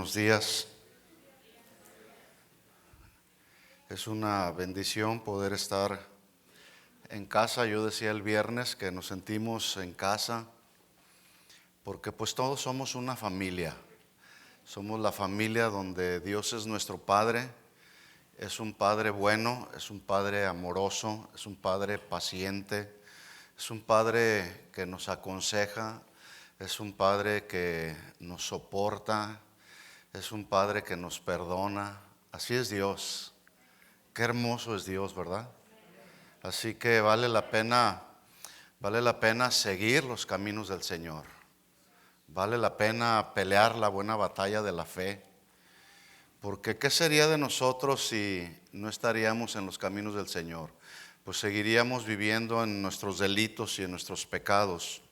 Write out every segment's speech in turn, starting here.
buenos días. Es una bendición poder estar en casa. Yo decía el viernes que nos sentimos en casa porque pues todos somos una familia. Somos la familia donde Dios es nuestro Padre. Es un Padre bueno, es un Padre amoroso, es un Padre paciente, es un Padre que nos aconseja, es un Padre que nos soporta, es un Padre que nos perdona. Así es Dios. Qué hermoso es Dios, ¿verdad? Así que vale la pena seguir los caminos del Señor. Vale la pena pelear la buena batalla de la fe. Porque ¿qué sería de nosotros si no estaríamos en los caminos del Señor? Pues seguiríamos viviendo en nuestros delitos y en nuestros pecados.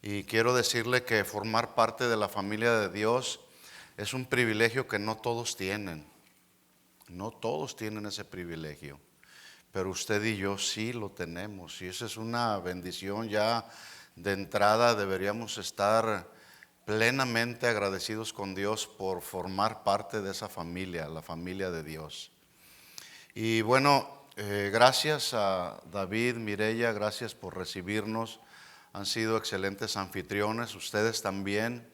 Y quiero decirle que formar parte de la familia de Dios es un privilegio que no todos tienen. No todos tienen ese privilegio, pero usted y yo sí lo tenemos, y esa es una bendición. Ya de entrada deberíamos estar plenamente agradecidos con Dios por formar parte de esa familia, la familia de Dios. Y bueno, gracias a David, Mireya, gracias por recibirnos. Han sido excelentes anfitriones. Ustedes también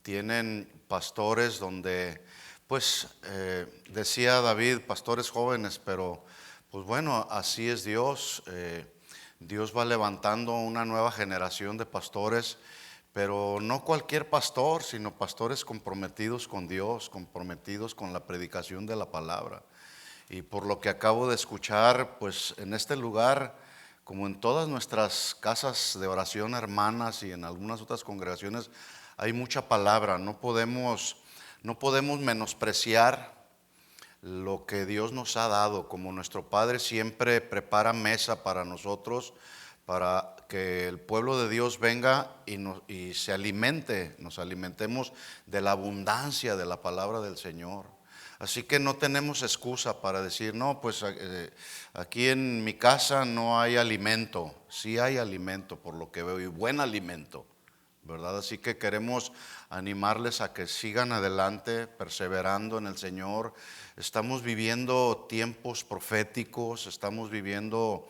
tienen pastores donde, pues, decía David, pastores jóvenes, pero pues bueno, así es Dios. Dios va levantando una nueva generación de pastores, pero no cualquier pastor, sino pastores comprometidos con Dios, comprometidos con la predicación de la palabra. Y por lo que acabo de escuchar, pues en este lugar, como en todas nuestras casas de oración hermanas y en algunas otras congregaciones, hay mucha palabra. No podemos menospreciar lo que Dios nos ha dado. Como nuestro Padre siempre prepara mesa para nosotros, para que el pueblo de Dios venga y se alimente, nos alimentemos de la abundancia de la palabra del Señor. Así que no tenemos excusa para decir, no, pues aquí en mi casa no hay alimento. Sí hay alimento, por lo que veo, y buen alimento, ¿verdad? Así que queremos animarles a que sigan adelante, perseverando en el Señor. Estamos viviendo tiempos proféticos, estamos viviendo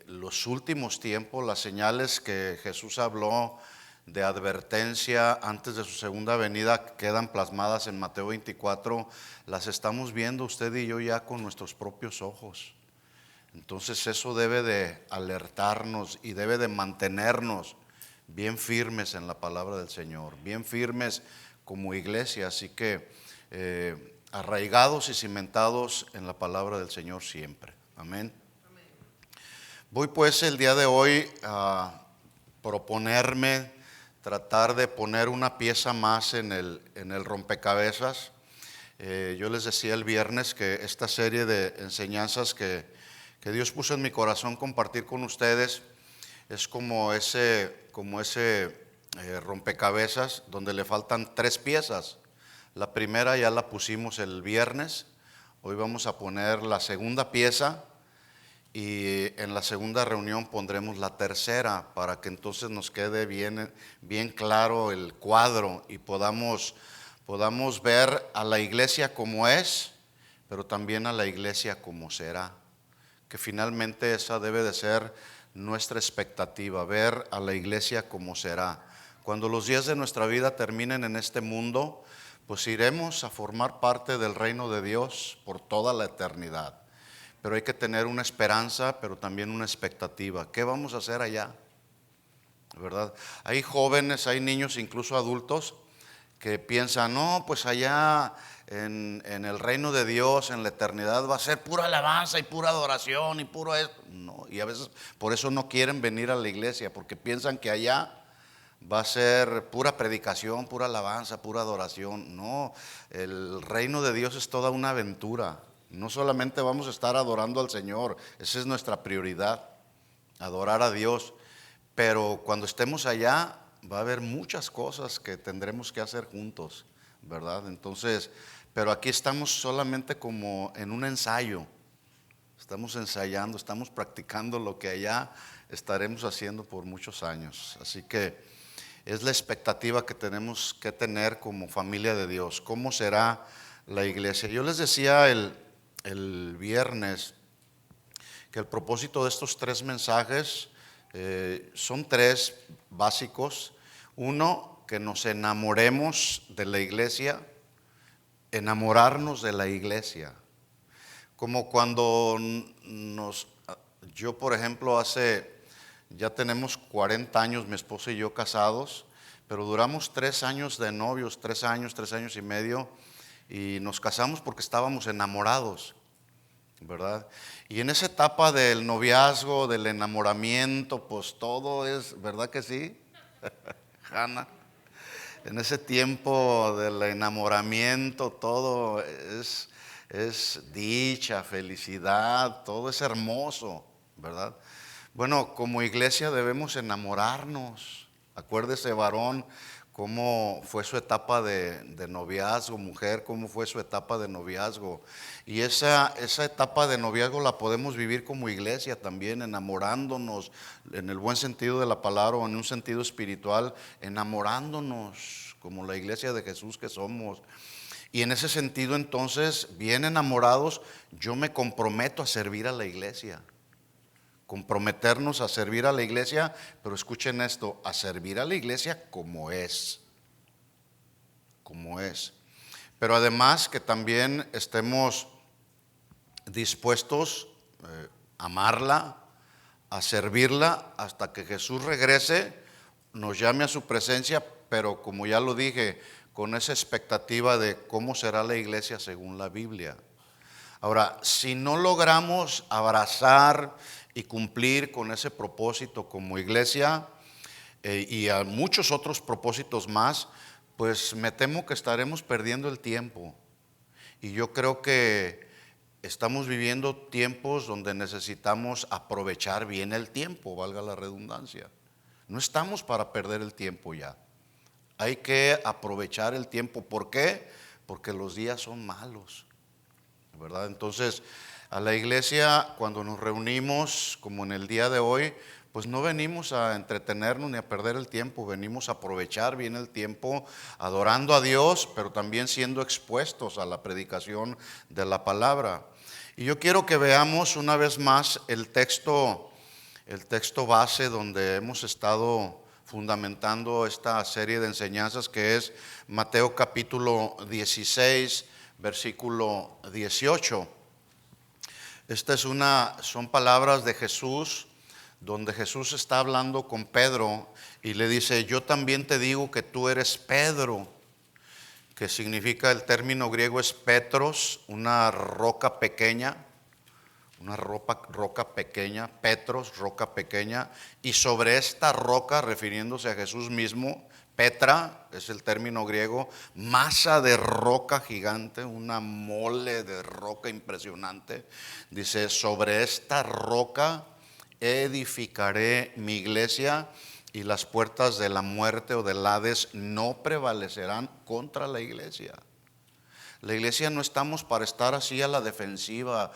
los últimos tiempos. Las señales que Jesús habló de advertencia antes de su segunda venida quedan plasmadas en Mateo 24. Las estamos viendo usted y yo ya con nuestros propios ojos. Entonces eso debe de alertarnos y debe de mantenernos bien firmes en la palabra del Señor, bien firmes como iglesia. Así que arraigados y cimentados en la palabra del Señor siempre. Amén. Voy pues el día de hoy a proponerme tratar de poner una pieza más en el rompecabezas. Yo les decía el viernes que esta serie de enseñanzas que Dios puso en mi corazón compartir con ustedes es como ese rompecabezas donde le faltan tres piezas. La primera ya la pusimos el viernes. Hoy vamos a poner la segunda pieza, y en la segunda reunión pondremos la tercera, para que entonces nos quede bien claro el cuadro y podamos ver a la iglesia como es, pero también a la iglesia como será. Que finalmente esa debe de ser nuestra expectativa, ver a la iglesia como será. Cuando los días de nuestra vida terminen en este mundo, pues iremos a formar parte del reino de Dios por toda la eternidad. Pero hay que tener una esperanza, pero también una expectativa. ¿Qué vamos a hacer allá? ¿Verdad? Hay jóvenes, hay niños, incluso adultos, que piensan, no, pues allá en el reino de Dios, en la eternidad, va a ser pura alabanza y pura adoración y puro esto. No, y a veces por eso no quieren venir a la iglesia, porque piensan que allá va a ser pura predicación, pura alabanza, pura adoración. No, el reino de Dios es toda una aventura. No solamente vamos a estar adorando al Señor, esa es nuestra prioridad, adorar a Dios. Pero cuando estemos allá va a haber muchas cosas que tendremos que hacer juntos, ¿verdad? Entonces, pero aquí estamos solamente como en un ensayo. Estamos ensayando, estamos practicando lo que allá estaremos haciendo por muchos años. Así que es la expectativa que tenemos que tener como familia de Dios. ¿Cómo será la iglesia? Yo les decía el viernes que el propósito de estos 3 mensajes son 3 básicos. Uno, que nos enamoremos de la iglesia, enamorarnos de la iglesia. Como cuando yo por ejemplo ya tenemos 40 años mi esposa y yo casados, pero duramos 3 años de novios, 3 años y medio, y nos casamos porque estábamos enamorados, ¿verdad? Y en esa etapa del noviazgo, del enamoramiento, pues todo es, ¿verdad que sí, Hanna? En ese tiempo del enamoramiento todo es dicha, felicidad, todo es hermoso, ¿verdad? Bueno, como iglesia debemos enamorarnos. Acuérdese, varón, cómo fue su etapa de noviazgo, mujer, cómo fue su etapa de noviazgo. Y esa etapa de noviazgo la podemos vivir como iglesia también, enamorándonos, en el buen sentido de la palabra o en un sentido espiritual, enamorándonos como la iglesia de Jesús que somos. Y en ese sentido, entonces, bien enamorados, yo me comprometo a servir a la iglesia. Comprometernos a servir a la iglesia, pero escuchen esto, a servir a la iglesia como es. Como es. Pero además que también estemos dispuestos a amarla, a servirla hasta que Jesús regrese, nos llame a su presencia, pero como ya lo dije, con esa expectativa de cómo será la iglesia según la Biblia. Ahora, si no logramos abrazar y cumplir con ese propósito como iglesia y a muchos otros propósitos más, pues me temo que estaremos perdiendo el tiempo. Y yo creo que estamos viviendo tiempos donde necesitamos aprovechar bien el tiempo, valga la redundancia. No estamos para perder el tiempo ya. Hay que aprovechar el tiempo. ¿Por qué? Porque los días son malos, ¿verdad? Entonces, a la iglesia, cuando nos reunimos, como en el día de hoy, pues no venimos a entretenernos ni a perder el tiempo, venimos a aprovechar bien el tiempo, adorando a Dios, pero también siendo expuestos a la predicación de la palabra. Y yo quiero que veamos una vez más el texto base donde hemos estado fundamentando esta serie de enseñanzas, que es Mateo capítulo 16, versículo 18. Son palabras de Jesús, donde Jesús está hablando con Pedro y le dice: yo también te digo que tú eres Pedro, que significa, el término griego es Petros, una roca pequeña. Una roca pequeña, Petros, roca pequeña, y sobre esta roca, refiriéndose a Jesús mismo, Petra es el término griego, masa de roca gigante, una mole de roca impresionante. Dice: sobre esta roca edificaré mi iglesia, y las puertas de la muerte o del Hades no prevalecerán contra la iglesia. La iglesia no estamos para estar así a la defensiva.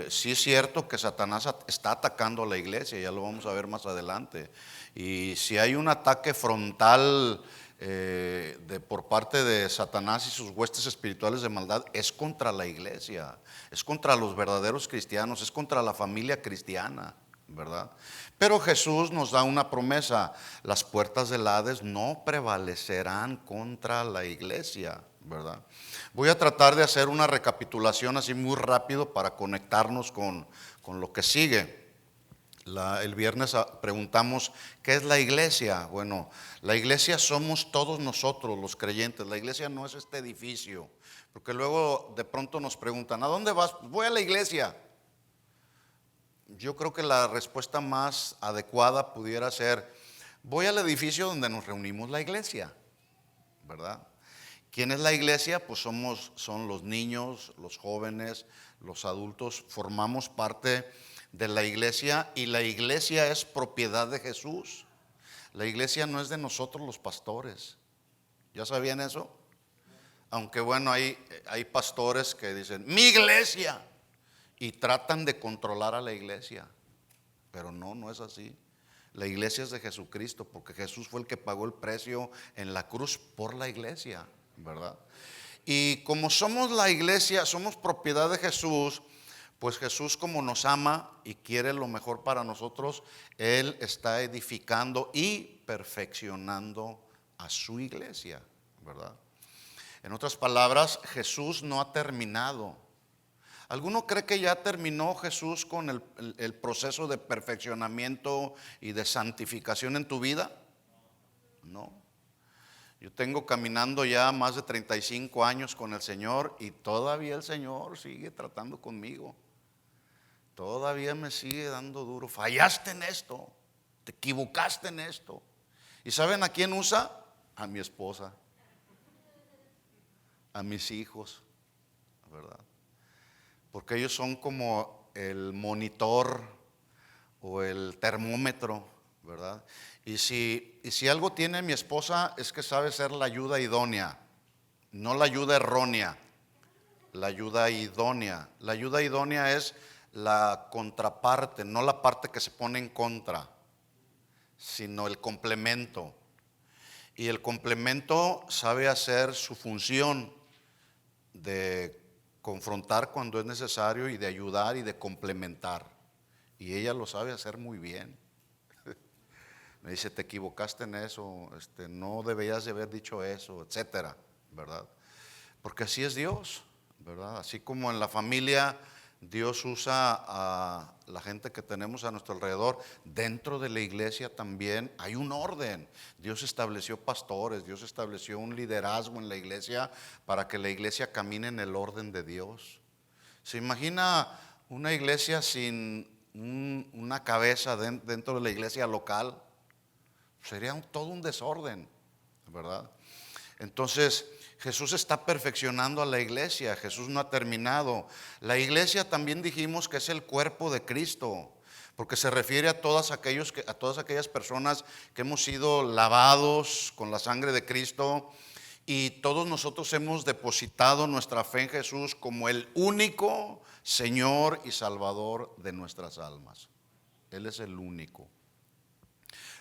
Sí es cierto que Satanás está atacando a la iglesia, ya lo vamos a ver más adelante. Y si hay un ataque frontal por parte de Satanás y sus huestes espirituales de maldad, es contra la iglesia, es contra los verdaderos cristianos, es contra la familia cristiana, ¿verdad? Pero Jesús nos da una promesa: las puertas del Hades no prevalecerán contra la iglesia, ¿verdad? Voy a tratar de hacer una recapitulación así muy rápido para conectarnos con lo que sigue. El viernes preguntamos: ¿qué es la iglesia? Bueno, la iglesia somos todos nosotros los creyentes. La iglesia no es este edificio, porque luego de pronto nos preguntan: ¿a dónde vas? Voy a la iglesia. Yo creo que la respuesta más adecuada pudiera ser: voy al edificio donde nos reunimos la iglesia, ¿verdad? ¿Quién es la iglesia? Pues son los niños, los jóvenes, los adultos, formamos parte de la iglesia, y la iglesia es propiedad de Jesús. La iglesia no es de nosotros los pastores. ¿Ya sabían eso? Aunque bueno, hay pastores que dicen mi iglesia y tratan de controlar a la iglesia, pero no es así. La iglesia es de Jesucristo, porque Jesús fue el que pagó el precio en la cruz por la iglesia, ¿verdad? Y como somos la iglesia, somos propiedad de Jesús, pues Jesús, como nos ama y quiere lo mejor para nosotros, Él está edificando y perfeccionando a su iglesia, ¿verdad? En otras palabras, Jesús no ha terminado. ¿Alguno cree que ya terminó Jesús con el proceso de perfeccionamiento y de santificación en tu vida? No. Yo tengo caminando ya más de 35 años con el Señor y todavía el Señor sigue tratando conmigo. Todavía me sigue dando duro. Fallaste en esto, te equivocaste en esto. ¿Y saben a quién usa? A mi esposa, a mis hijos, ¿verdad? Porque ellos son como el monitor o el termómetro, ¿verdad? Y si algo tiene mi esposa es que sabe ser la ayuda idónea, no la ayuda errónea, la ayuda idónea. La ayuda idónea es la contraparte, no la parte que se pone en contra, sino el complemento. Y el complemento sabe hacer su función de confrontar cuando es necesario y de ayudar y de complementar. Y ella lo sabe hacer muy bien. Me dice, te equivocaste en eso, no debías de haber dicho eso, etcétera, ¿verdad? Porque así es Dios, ¿verdad? Así como en la familia Dios usa a la gente que tenemos a nuestro alrededor, dentro de la iglesia también hay un orden. Dios estableció pastores, Dios estableció un liderazgo en la iglesia para que la iglesia camine en el orden de Dios. ¿Se imagina una iglesia sin una cabeza dentro de la iglesia local? Sería todo un desorden, ¿verdad? Entonces Jesús está perfeccionando a la iglesia. Jesús no ha terminado. La iglesia también dijimos que es el cuerpo de Cristo, porque se refiere a todas aquellas personas que hemos sido lavados con la sangre de Cristo, y todos nosotros hemos depositado nuestra fe en Jesús como el único Señor y Salvador de nuestras almas. Él es el único.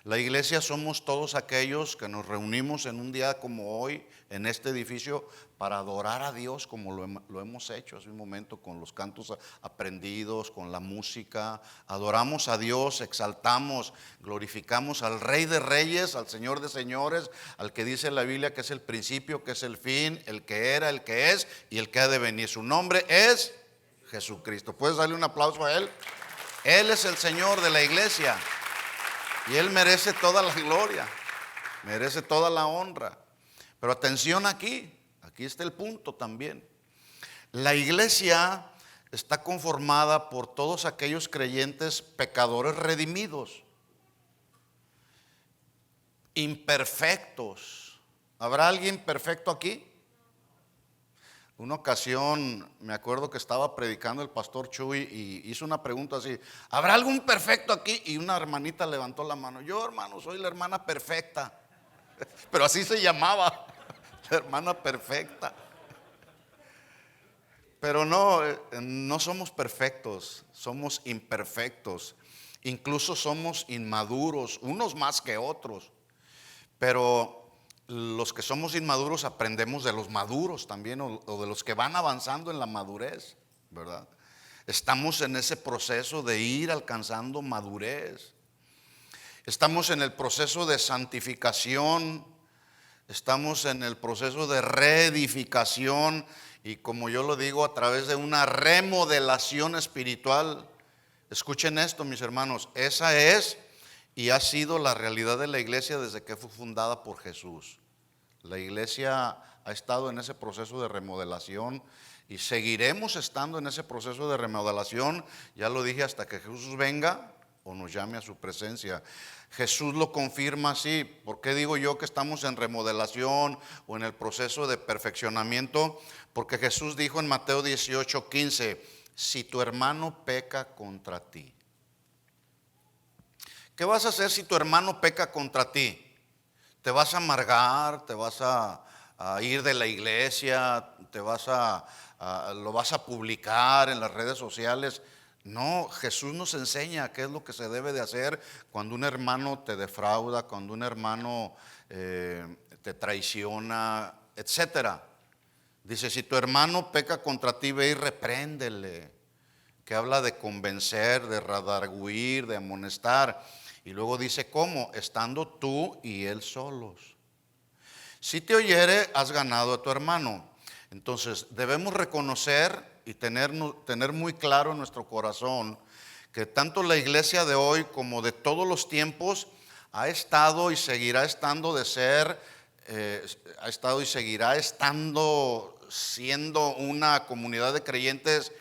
La iglesia somos todos aquellos que nos reunimos en un día como hoy en este edificio para adorar a Dios, como lo hemos hecho hace un momento con los cantos aprendidos, con la música. Adoramos a Dios, exaltamos, glorificamos al Rey de Reyes, al Señor de Señores, al que dice la Biblia que es el principio, que es el fin, el que era, el que es y el que ha de venir. Su nombre es Jesucristo. ¿Puedes darle un aplauso a Él? Él es el Señor de la iglesia. Y Él merece toda la gloria, merece toda la honra. Pero atención aquí está el punto también. La iglesia está conformada por todos aquellos creyentes pecadores redimidos, imperfectos. ¿Habrá alguien perfecto aquí? Una ocasión me acuerdo que estaba predicando el pastor Chuy y hizo una pregunta así: ¿habrá algún perfecto aquí? Y una hermanita levantó la mano. Yo, hermano, soy la hermana perfecta. Pero así se llamaba, la hermana perfecta. Pero no somos perfectos, somos imperfectos. Incluso somos inmaduros, unos más que otros. Pero los que somos inmaduros aprendemos de los maduros también, o de los que van avanzando en la madurez, ¿verdad? Estamos en ese proceso de ir alcanzando madurez. Estamos en el proceso de santificación, estamos en el proceso de reedificación y, como yo lo digo, a través de una remodelación espiritual. Escuchen esto, mis hermanos, esa es y ha sido la realidad de la iglesia desde que fue fundada por Jesús. La iglesia ha estado en ese proceso de remodelación y seguiremos estando en ese proceso de remodelación, ya lo dije, hasta que Jesús venga o nos llame a su presencia. Jesús lo confirma así. ¿Por qué digo yo que estamos en remodelación o en el proceso de perfeccionamiento? Porque Jesús dijo en Mateo 18:15: si tu hermano peca contra ti. ¿Qué vas a hacer si tu hermano peca contra ti? ¿Te vas a amargar? ¿Te vas a ir de la iglesia? ¿Lo vas a publicar en las redes sociales? No, Jesús nos enseña qué es lo que se debe de hacer cuando un hermano te defrauda, cuando un hermano te traiciona, etcétera. Dice, si tu hermano peca contra ti, ve y repréndele. Que habla de convencer, de redarguir, de amonestar. Y luego dice, ¿cómo? Estando tú y él solos. Si te oyere, has ganado a tu hermano. Entonces, debemos reconocer y tener muy claro en nuestro corazón que tanto la iglesia de hoy como de todos los tiempos ha estado y seguirá estando ha estado y seguirá estando siendo una comunidad de creyentes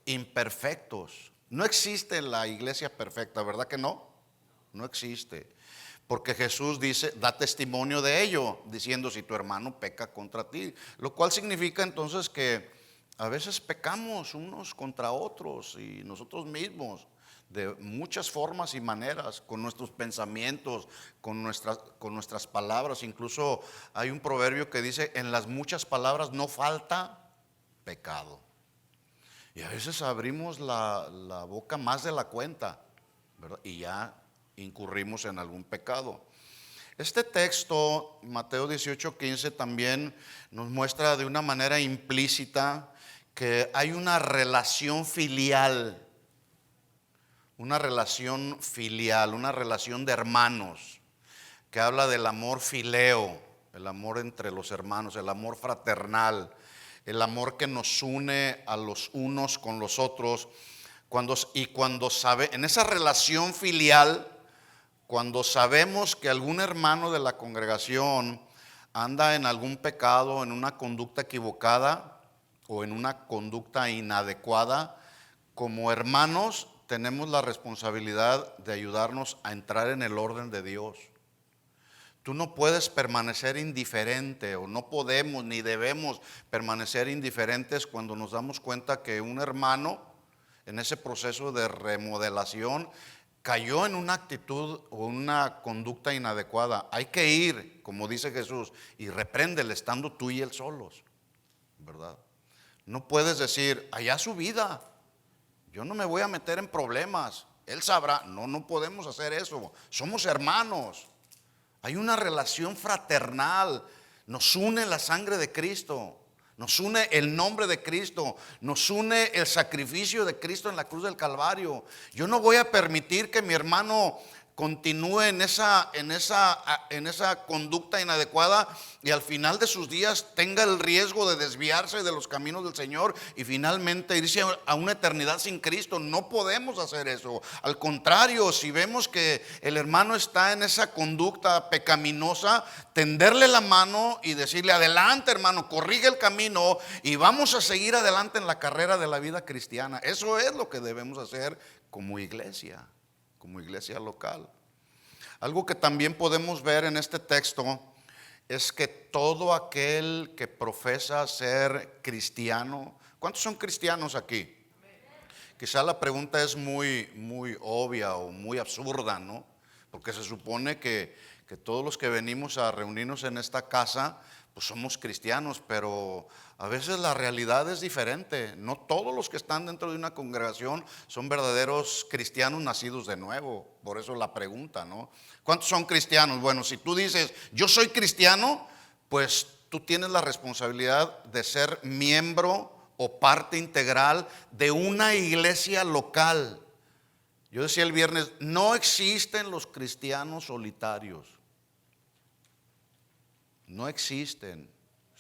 imperfectos. No existe la iglesia perfecta, ¿verdad que no? No existe. Porque Jesús dice, da testimonio de ello, diciendo si tu hermano peca contra ti. Lo cual significa entonces que a veces pecamos unos contra otros y nosotros mismos de muchas formas y maneras, con nuestros pensamientos, con nuestras palabras. Incluso hay un proverbio que dice, en las muchas palabras no falta pecado. Y a veces abrimos la boca más de la cuenta, ¿verdad? Y ya incurrimos en algún pecado. Este texto, Mateo 18:15, también nos muestra de una manera implícita que hay una relación filial, una relación de hermanos, que habla del amor fileo, el amor entre los hermanos, el amor fraternal, el amor que nos une a los unos con los otros. En esa relación filial, cuando sabemos que algún hermano de la congregación anda en algún pecado, en una conducta equivocada o en una conducta inadecuada, como hermanos tenemos la responsabilidad de ayudarnos a entrar en el orden de Dios. Tú no puedes permanecer indiferente, o no podemos ni debemos permanecer indiferentes cuando nos damos cuenta que un hermano en ese proceso de remodelación cayó en una actitud o una conducta inadecuada. Hay que ir, como dice Jesús, y repréndele estando tú y él solos, ¿verdad? No puedes decir, allá su vida, yo no me voy a meter en problemas, él sabrá. No, no podemos hacer eso. Somos hermanos. Hay una relación fraternal. Nos une la sangre de Cristo. Nos une el nombre de Cristo. Nos une el sacrificio de Cristo en la cruz del Calvario. Yo no voy a permitir que mi hermano continúe en esa conducta inadecuada y al final de sus días tenga el riesgo de desviarse de los caminos del Señor y finalmente irse a una eternidad sin Cristo. No podemos hacer eso. Al contrario, si vemos que el hermano está en esa conducta pecaminosa, tenderle la mano y decirle, adelante hermano, corrige el camino y vamos a seguir adelante en la carrera de la vida cristiana. Eso es lo que debemos hacer como iglesia local. Algo que también podemos ver en este texto es que todo aquel que profesa ser cristiano, ¿cuántos son cristianos aquí? Quizá la pregunta es muy obvia o muy absurda, ¿no? Porque se supone que todos los que venimos a reunirnos en esta casa, pues somos cristianos, pero a veces la realidad es diferente. No todos los que están dentro de una congregación son verdaderos cristianos nacidos de nuevo. Por eso la pregunta, ¿no? ¿Cuántos son cristianos? Bueno, si tú dices, yo soy cristiano, pues tú tienes la responsabilidad de ser miembro o parte integral de una iglesia local. Yo decía el viernes, no existen los cristianos solitarios. No existen,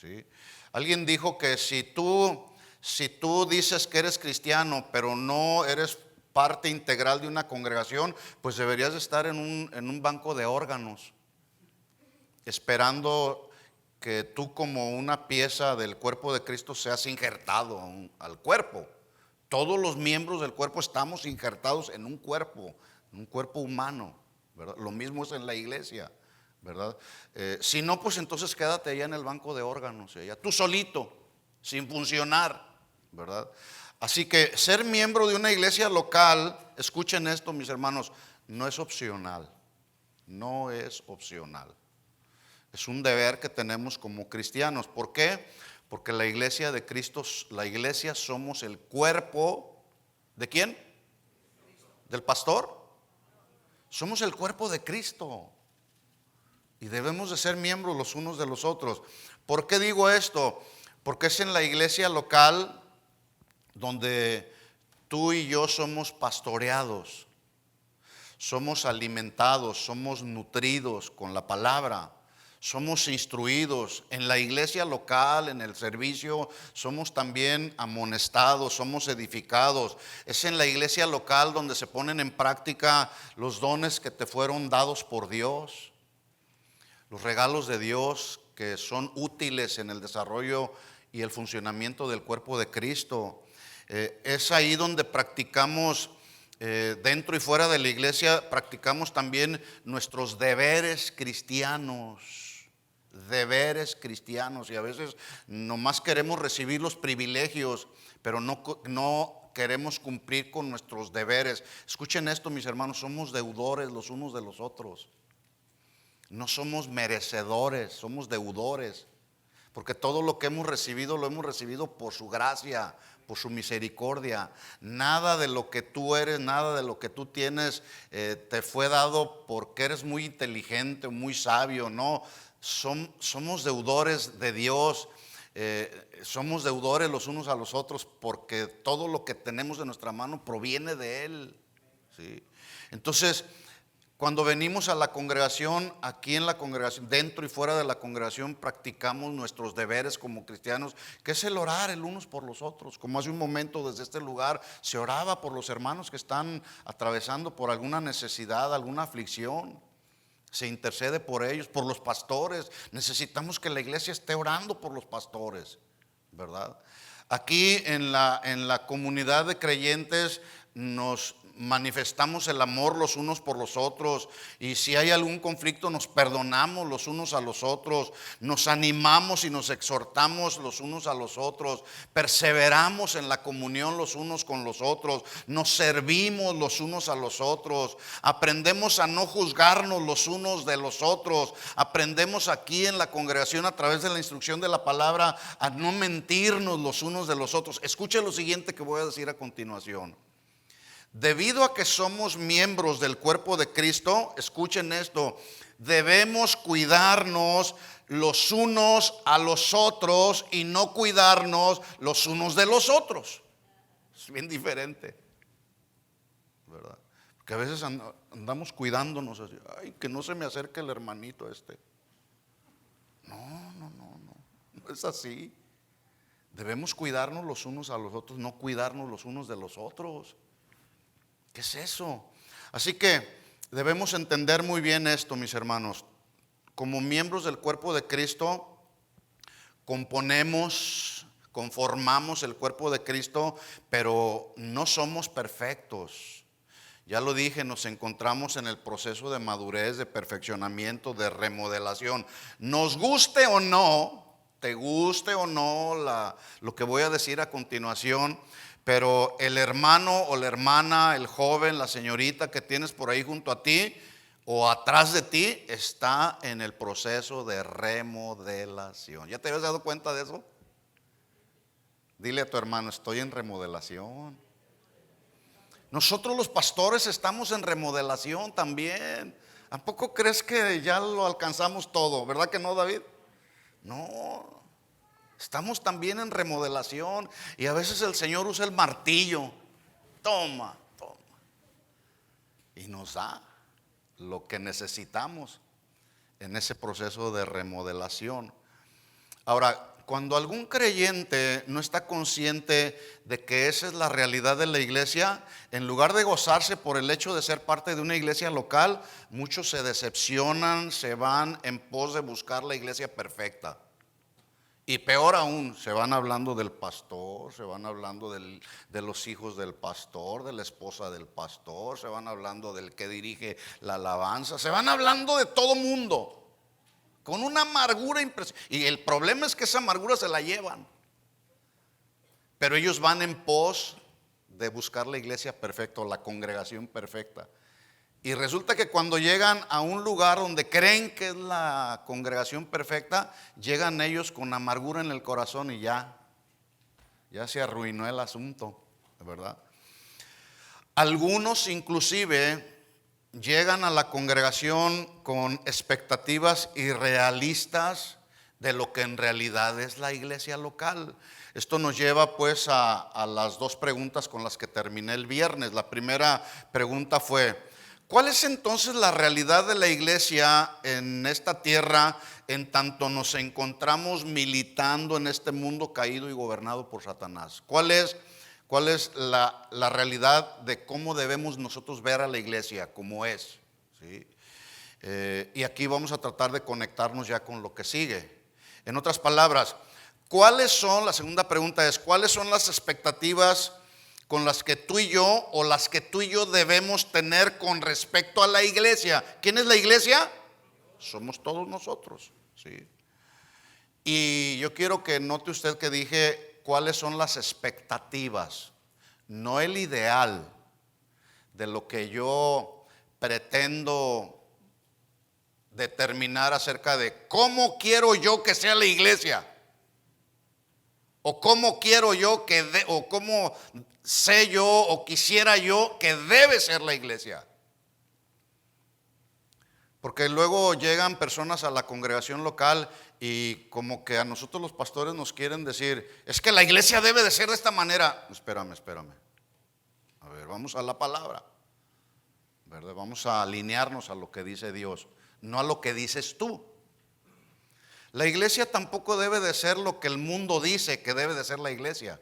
¿sí? Alguien dijo que si tú dices que eres cristiano, pero no eres parte integral de una congregación, pues deberías estar en un banco de órganos, esperando que tú como una pieza del cuerpo de Cristo seas injertado al cuerpo. Todos los miembros del cuerpo estamos injertados en un cuerpo humano, ¿verdad? Lo mismo es en la iglesia, ¿verdad? Si no, pues entonces quédate allá en el banco de órganos, allá, tú solito, sin funcionar, ¿verdad? Así que ser miembro de una iglesia local, escuchen esto mis hermanos, no es opcional, no es opcional. Es un deber que tenemos como cristianos. ¿Por qué? Porque la iglesia de Cristo, la iglesia somos el cuerpo, ¿de quién? ¿Del pastor? Somos el cuerpo de Cristo y debemos de ser miembros los unos de los otros. ¿Por qué digo esto? Porque es en la iglesia local donde tú y yo somos pastoreados, somos alimentados, somos nutridos con la palabra, somos instruidos. En la iglesia local, en el servicio, somos también amonestados, somos edificados. Es en la iglesia local donde se ponen en práctica los dones que te fueron dados por Dios, los regalos de Dios que son útiles en el desarrollo y el funcionamiento del cuerpo de Cristo. Es ahí donde practicamos, dentro y fuera de la iglesia, practicamos también nuestros deberes cristianos. Deberes cristianos. Y a veces nomás queremos recibir los privilegios, pero no queremos cumplir con nuestros deberes. Escuchen esto, mis hermanos, somos deudores los unos de los otros. No somos merecedores, somos deudores. Porque todo lo que hemos recibido lo hemos recibido por su gracia, por su misericordia. Nada de lo que tú eres, nada de lo que tú tienes te fue dado porque eres muy inteligente, muy sabio. No, somos deudores de Dios. Somos deudores los unos a los otros porque todo lo que tenemos de nuestra mano proviene de Él. ¿Sí? Entonces, cuando venimos a la congregación, aquí en la congregación, dentro y fuera de la congregación, practicamos nuestros deberes como cristianos, que es el orar el unos por los otros. Como hace un momento desde este lugar se oraba por los hermanos que están atravesando por alguna necesidad, alguna aflicción. Se intercede por ellos, por los pastores. Necesitamos que la iglesia esté orando por los pastores, ¿verdad? Aquí en la comunidad de creyentes nos manifestamos el amor los unos por los otros, y si hay algún conflicto nos perdonamos los unos a los otros, nos animamos y nos exhortamos los unos a los otros, perseveramos en la comunión los unos con los otros, nos servimos los unos a los otros, aprendemos a no juzgarnos los unos de los otros, aprendemos aquí en la congregación a través de la instrucción de la palabra a no mentirnos los unos de los otros. Escuche lo siguiente que voy a decir a continuación. Debido a que somos miembros del cuerpo de Cristo, escuchen esto, debemos cuidarnos los unos a los otros y no cuidarnos los unos de los otros. Es bien diferente, ¿verdad? Porque a veces andamos cuidándonos así, ay, que no se me acerque el hermanito este. No es así. Debemos cuidarnos los unos a los otros, no cuidarnos los unos de los otros. ¿Qué es eso? Así que debemos entender muy bien esto, mis hermanos. Como miembros del cuerpo de Cristo, conformamos el cuerpo de Cristo, pero no somos perfectos. Ya lo dije, nos encontramos en el proceso de madurez, de perfeccionamiento, de remodelación. Nos guste o no, te guste o no lo que voy a decir a continuación, pero el hermano o la hermana, el joven, la señorita que tienes por ahí junto a ti o atrás de ti está en el proceso de remodelación. ¿Ya te habías dado cuenta de eso? Dile a tu hermano, estoy en remodelación. Nosotros los pastores estamos en remodelación también. ¿A poco crees que ya lo alcanzamos todo? ¿Verdad que no, David? No. Estamos también en remodelación y a veces el Señor usa el martillo. Toma. Y nos da lo que necesitamos en ese proceso de remodelación. Ahora, cuando algún creyente no está consciente de que esa es la realidad de la iglesia, en lugar de gozarse por el hecho de ser parte de una iglesia local, muchos se decepcionan, se van en pos de buscar la iglesia perfecta. Y peor aún, se van hablando del pastor, se van hablando de los hijos del pastor, de la esposa del pastor, se van hablando del que dirige la alabanza, se van hablando de todo mundo, con una amargura impresionante. Y el problema es que esa amargura se la llevan. Pero ellos van en pos de buscar la iglesia perfecta, la congregación perfecta. Y resulta que cuando llegan a un lugar donde creen que es la congregación perfecta, llegan ellos con amargura en el corazón y ya se arruinó el asunto, ¿verdad? Algunos inclusive llegan a la congregación con expectativas irrealistas de lo que en realidad es la iglesia local. Esto nos lleva pues a las dos preguntas con las que terminé el viernes. La primera pregunta fue: ¿cuál es entonces la realidad de la iglesia en esta tierra en tanto nos encontramos militando en este mundo caído y gobernado por Satanás? ¿Cuál es la realidad de cómo debemos nosotros ver a la iglesia como es? ¿Sí? Y aquí vamos a tratar de conectarnos ya con lo que sigue. En otras palabras, la segunda pregunta es: ¿cuáles son las expectativas con las que tú y yo, o las que tú y yo debemos tener con respecto a la iglesia? ¿Quién es la iglesia? Somos todos nosotros, ¿sí? Y yo quiero que note usted que dije cuáles son las expectativas, no el ideal de lo que yo pretendo determinar acerca de cómo quiero yo que sea la iglesia, o cómo quiero yo o cómo sé yo o quisiera yo que debe ser la iglesia. Porque luego llegan personas a la congregación local y como que a nosotros los pastores nos quieren decir: es que la iglesia debe de ser de esta manera. Espérame. A ver, vamos a la palabra, ¿verdad? Vamos a alinearnos a lo que dice Dios, no a lo que dices tú. La iglesia tampoco debe de ser lo que el mundo dice que debe de ser la iglesia.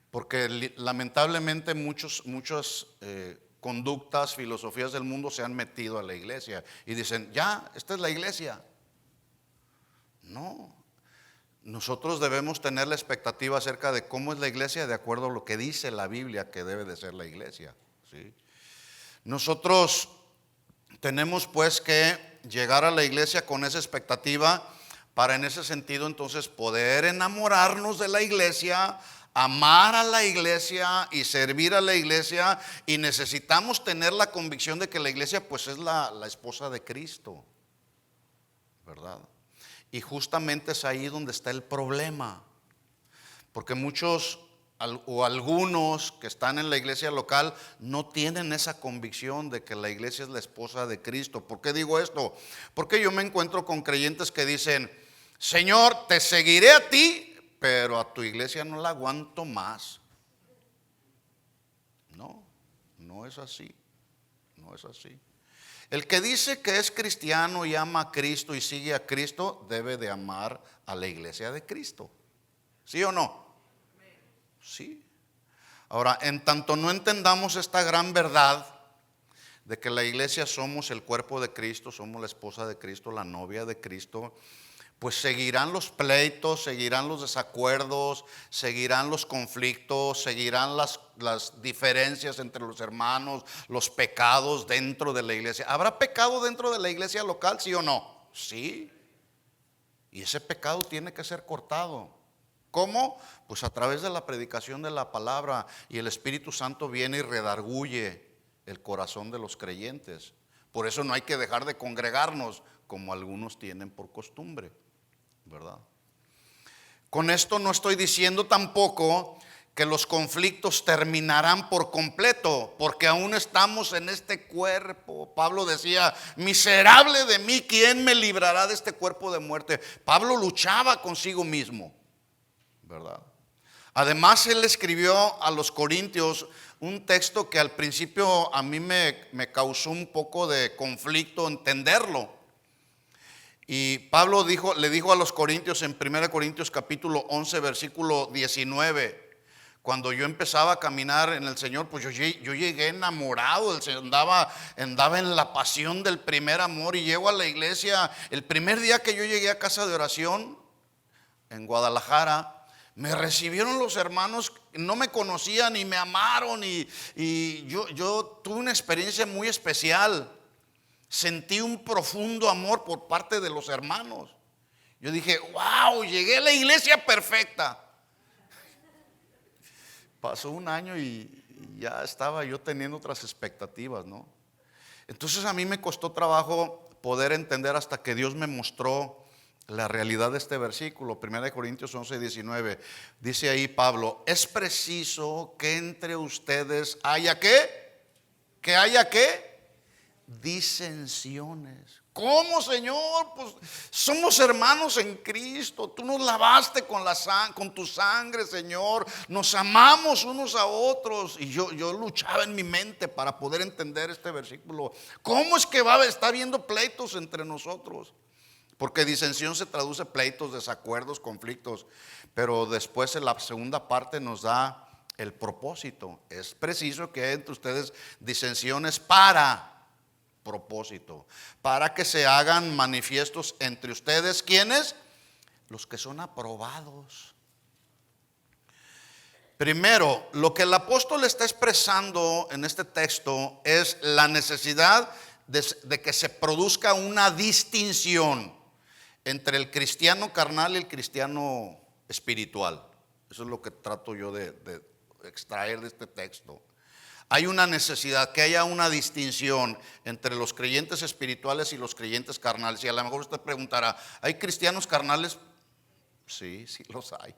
Porque lamentablemente muchas conductas, filosofías del mundo se han metido a la iglesia y dicen: ya, esta es la iglesia. No, nosotros debemos tener la expectativa acerca de cómo es la iglesia de acuerdo a lo que dice la Biblia que debe de ser la iglesia, ¿sí? Nosotros tenemos pues que llegar a la iglesia con esa expectativa para, en ese sentido, entonces poder enamorarnos de la iglesia, amar a la iglesia y servir a la iglesia. Y necesitamos tener la convicción de que la iglesia pues es la esposa de Cristo, ¿verdad? Y justamente es ahí donde está el problema, porque muchos o algunos que están en la iglesia local no tienen esa convicción de que la iglesia es la esposa de Cristo. ¿Por qué digo esto? Porque yo me encuentro con creyentes que dicen: Señor, te seguiré a ti, pero a tu iglesia no la aguanto más. No es así. No es así. El que dice que es cristiano y ama a Cristo y sigue a Cristo debe de amar a la iglesia de Cristo. ¿Sí o no? Sí. Ahora, en tanto no entendamos esta gran verdad de que la iglesia somos el cuerpo de Cristo, somos la esposa de Cristo, la novia de Cristo, pues seguirán los pleitos, seguirán los desacuerdos, seguirán los conflictos, seguirán las diferencias entre los hermanos, los pecados dentro de la iglesia. ¿Habrá pecado dentro de la iglesia local, sí o no? Sí. Y ese pecado tiene que ser cortado. ¿Cómo? Pues a través de la predicación de la palabra, y el Espíritu Santo viene y redarguye el corazón de los creyentes. Por eso no hay que dejar de congregarnos como algunos tienen por costumbre, ¿verdad? Con esto no estoy diciendo tampoco que los conflictos terminarán por completo, porque aún estamos en este cuerpo. Pablo decía: miserable de mí, ¿quién me librará de este cuerpo de muerte? Pablo luchaba consigo mismo, ¿verdad? Además, él escribió a los corintios un texto que al principio a mí me causó un poco de conflicto entenderlo. Y Pablo le dijo a los corintios en 1 Corintios capítulo 11 versículo 19: cuando yo empezaba a caminar en el Señor, pues yo llegué enamorado del Señor, andaba en la pasión del primer amor, y llego a la iglesia. El primer día que yo llegué a casa de oración en Guadalajara, me recibieron los hermanos, no me conocían y me amaron, y yo tuve una experiencia muy especial. Sentí un profundo amor por parte de los hermanos. Yo dije: wow, llegué a la iglesia perfecta. Pasó un año y ya estaba yo teniendo otras expectativas, ¿no? Entonces a mí me costó trabajo poder entender hasta que Dios me mostró la realidad de este versículo, 1 Corintios 11:19. Dice ahí Pablo: es preciso que entre ustedes haya ¿qué? ¿Que haya qué? Disensiones. ¿Cómo, Señor? Pues somos hermanos en Cristo. Tú nos lavaste con tu sangre, Señor. Nos amamos unos a otros. Y yo luchaba en mi mente para poder entender este versículo. ¿Cómo es que está habiendo pleitos entre nosotros? Porque disensión se traduce pleitos, desacuerdos, conflictos. Pero después en la segunda parte nos da el propósito. Es preciso que haya entre ustedes disensiones para propósito, para que se hagan manifiestos entre ustedes. ¿Quiénes? Los que son aprobados. Primero, lo que el apóstol está expresando en este texto es la necesidad de que se produzca una distinción entre el cristiano carnal y el cristiano espiritual. Eso es lo que trato yo de extraer de este texto. Hay una necesidad, que haya una distinción entre los creyentes espirituales y los creyentes carnales. Y a lo mejor usted preguntará: ¿hay cristianos carnales? Sí, sí los hay.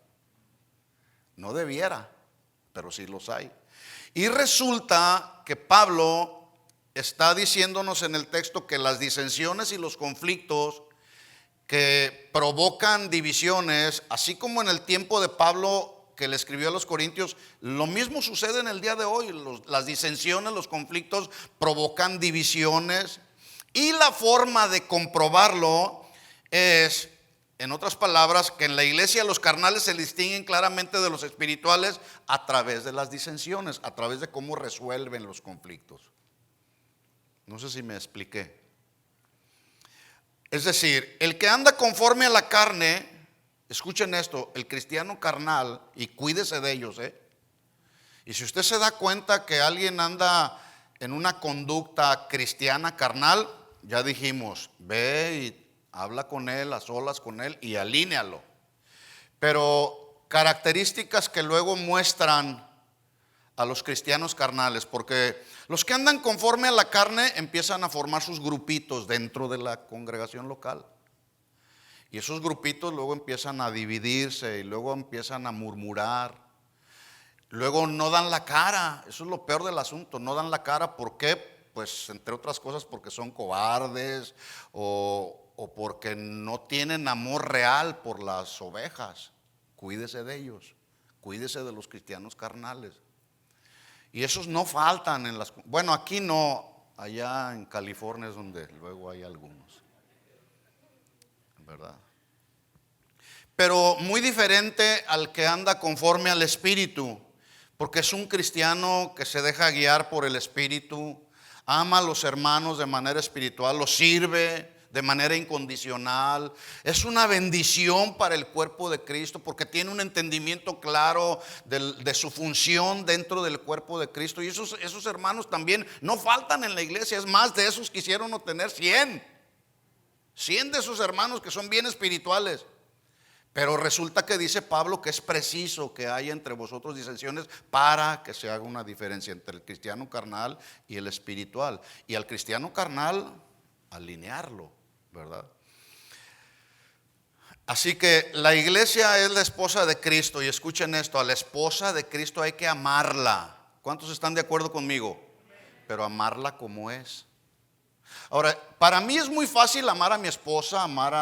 No debiera, pero sí los hay. Y resulta que Pablo está diciéndonos en el texto que las disensiones y los conflictos que provocan divisiones, así como en el tiempo de Pablo que le escribió a los Corintios, lo mismo sucede en el día de hoy. Las disensiones, los conflictos provocan divisiones, y la forma de comprobarlo es, en otras palabras, que en la iglesia los carnales se distinguen claramente de los espirituales a través de las disensiones, a través de cómo resuelven los conflictos. No sé si me expliqué. Es decir, el que anda conforme a la carne, escuchen esto, el cristiano carnal, y cuídese de ellos, y si usted se da cuenta que alguien anda en una conducta cristiana carnal, ya dijimos, ve y habla con él, a solas con él, y alínealo. Pero características que luego muestran a los cristianos carnales, porque los que andan conforme a la carne empiezan a formar sus grupitos dentro de la congregación local. Y esos grupitos luego empiezan a dividirse y luego empiezan a murmurar. Luego no dan la cara. Eso es lo peor del asunto. No dan la cara. ¿Por qué? Pues entre otras cosas porque son cobardes o porque no tienen amor real por las ovejas. Cuídese de ellos. Cuídese de los cristianos carnales. Y esos no faltan en las... Bueno, aquí no. Allá en California es donde luego hay algunos, ¿verdad? Pero muy diferente al que anda conforme al Espíritu, porque es un cristiano que se deja guiar por el Espíritu, ama a los hermanos de manera espiritual, los sirve de manera incondicional. Es una bendición para el cuerpo de Cristo, porque tiene un entendimiento claro de su función dentro del cuerpo de Cristo. Y esos hermanos también no faltan en la iglesia. Es más, de esos quisieron obtener 100 de esos hermanos que son bien espirituales. Pero resulta que dice Pablo que es preciso que haya entre vosotros disensiones para que se haga una diferencia entre el cristiano carnal y el espiritual. Y al cristiano carnal, alinearlo, ¿verdad? Así que la iglesia es la esposa de Cristo. Y escuchen esto: a la esposa de Cristo hay que amarla. ¿Cuántos están de acuerdo conmigo? Pero amarla como es. Ahora, para mí es muy fácil amar a mi esposa, amar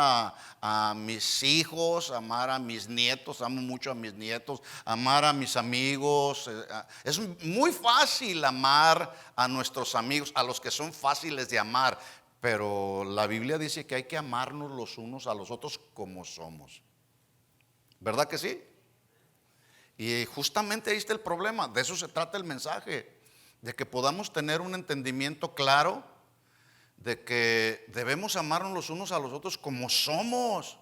a mis hijos, amar a mis nietos. Amo mucho a mis nietos, amar a mis amigos. Es muy fácil amar a nuestros amigos, a los que son fáciles de amar. Pero la Biblia dice que hay que amarnos los unos a los otros como somos. ¿Verdad que sí? Y justamente ahí está el problema. De eso se trata el mensaje, de que podamos tener un entendimiento claro de que debemos amarnos los unos a los otros como somos.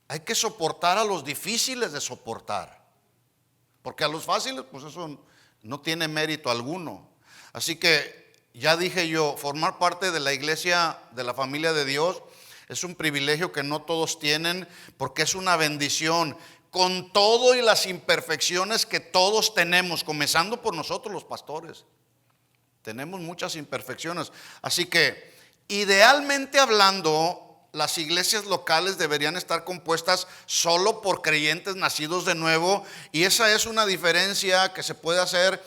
Hay que soportar a los difíciles de soportar, porque a los fáciles pues eso no tiene mérito alguno. Así que ya dije yo, formar parte de la iglesia, de la familia de Dios, es un privilegio que no todos tienen, porque es una bendición, con todo y las imperfecciones que todos tenemos, comenzando por nosotros los pastores. Tenemos muchas imperfecciones. Así que, idealmente hablando, las iglesias locales deberían estar compuestas solo por creyentes nacidos de nuevo, y esa es una diferencia que se puede hacer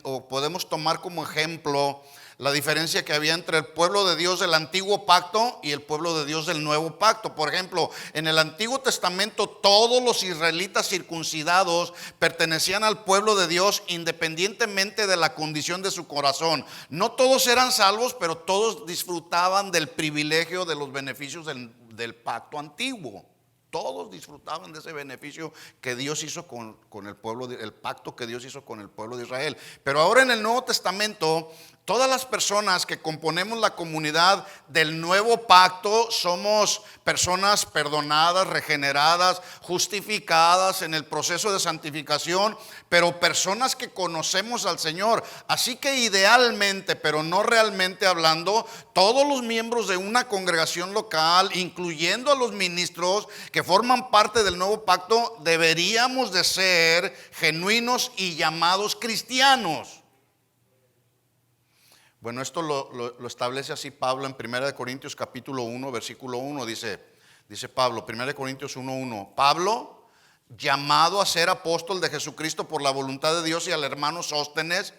o podemos tomar como ejemplo la diferencia que había entre el pueblo de Dios del antiguo pacto y el pueblo de Dios del nuevo pacto. Por ejemplo, en el Antiguo Testamento todos los israelitas circuncidados pertenecían al pueblo de Dios independientemente de la condición de su corazón. No todos eran salvos, pero todos disfrutaban del privilegio de los beneficios del pacto antiguo. Todos disfrutaban de ese beneficio que Dios hizo con el pueblo, el pacto que Dios hizo con el pueblo de Israel. Pero ahora en el Nuevo Testamento, todas las personas que componemos la comunidad del nuevo pacto somos personas perdonadas, regeneradas, justificadas en el proceso de santificación, pero personas que conocemos al Señor. Así que idealmente, pero no realmente hablando, todos los miembros de una congregación local, incluyendo a los ministros que forman parte del nuevo pacto, deberíamos de ser genuinos y llamados cristianos. Bueno, esto lo establece así Pablo en 1 Corintios capítulo 1, versículo 1. Dice Pablo, 1 Corintios 1:1. Pablo, llamado a ser apóstol de Jesucristo por la voluntad de Dios, y al hermano Sóstenes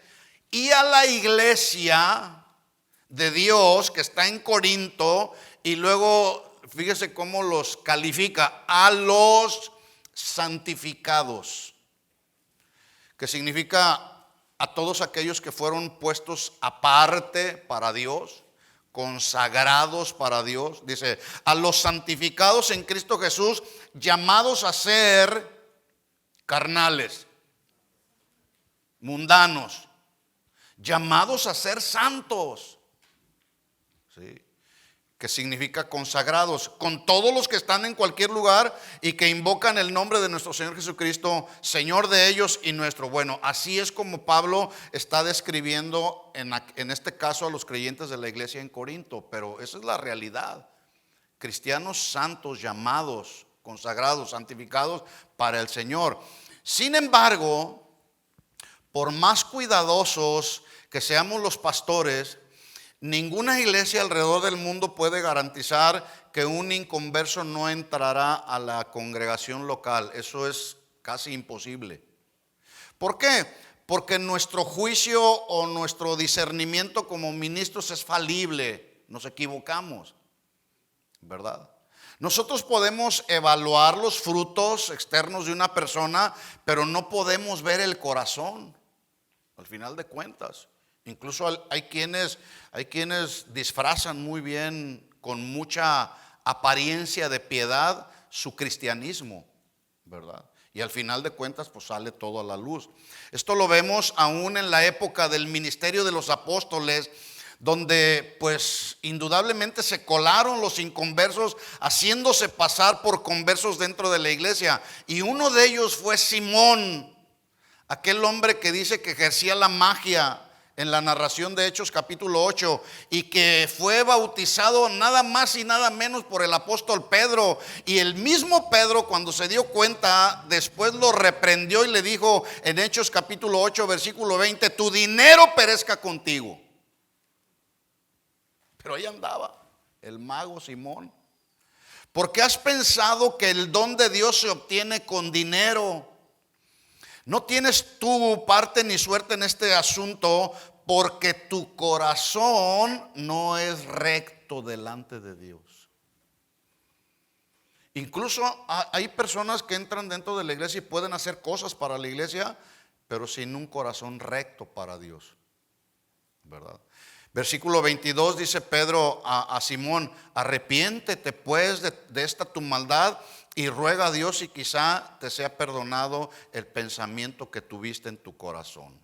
y a la iglesia de Dios que está en Corinto. Y luego fíjese cómo los califica: a los santificados, que significa a todos aquellos que fueron puestos aparte para Dios, consagrados para Dios. Dice: a los santificados en Cristo Jesús, llamados a ser carnales, mundanos, llamados a ser santos. ¿Sí? Que significa consagrados, con todos los que están en cualquier lugar y que invocan el nombre de nuestro Señor Jesucristo, Señor de ellos y nuestro. Bueno, así es como Pablo está describiendo en este caso a los creyentes de la iglesia en Corinto, pero esa es la realidad. Cristianos santos, llamados, consagrados, santificados para el Señor. Sin embargo, por más cuidadosos que seamos los pastores, ninguna iglesia alrededor del mundo puede garantizar que un inconverso no entrará a la congregación local. Eso es casi imposible. ¿Por qué? Porque nuestro juicio o nuestro discernimiento como ministros es falible. Nos equivocamos, ¿verdad? Nosotros podemos evaluar los frutos externos de una persona, pero no podemos ver el corazón, al final de cuentas. Incluso hay quienes disfrazan muy bien, con mucha apariencia de piedad, su cristianismo, ¿verdad? Y al final de cuentas pues sale todo a la luz. Esto lo vemos aún en la época del ministerio de los apóstoles, donde pues indudablemente se colaron los inconversos haciéndose pasar por conversos dentro de la iglesia. Y uno de ellos fue Simón, aquel hombre que dice que ejercía la magia en la narración de Hechos capítulo 8, y que fue bautizado nada más y nada menos por el apóstol Pedro. Y el mismo Pedro, cuando se dio cuenta, después lo reprendió y le dijo en Hechos capítulo 8 versículo 20: tu dinero perezca contigo. Pero ahí andaba el mago Simón. ¿Por qué has pensado que el don de Dios se obtiene con dinero? No tienes tú parte ni suerte en este asunto, porque tu corazón no es recto delante de Dios. Incluso hay personas que entran dentro de la iglesia y pueden hacer cosas para la iglesia, pero sin un corazón recto para Dios, ¿verdad? Versículo 22 dice Pedro a Simón: arrepiéntete pues de esta tu maldad y ruega a Dios, y quizá te sea perdonado el pensamiento que tuviste en tu corazón.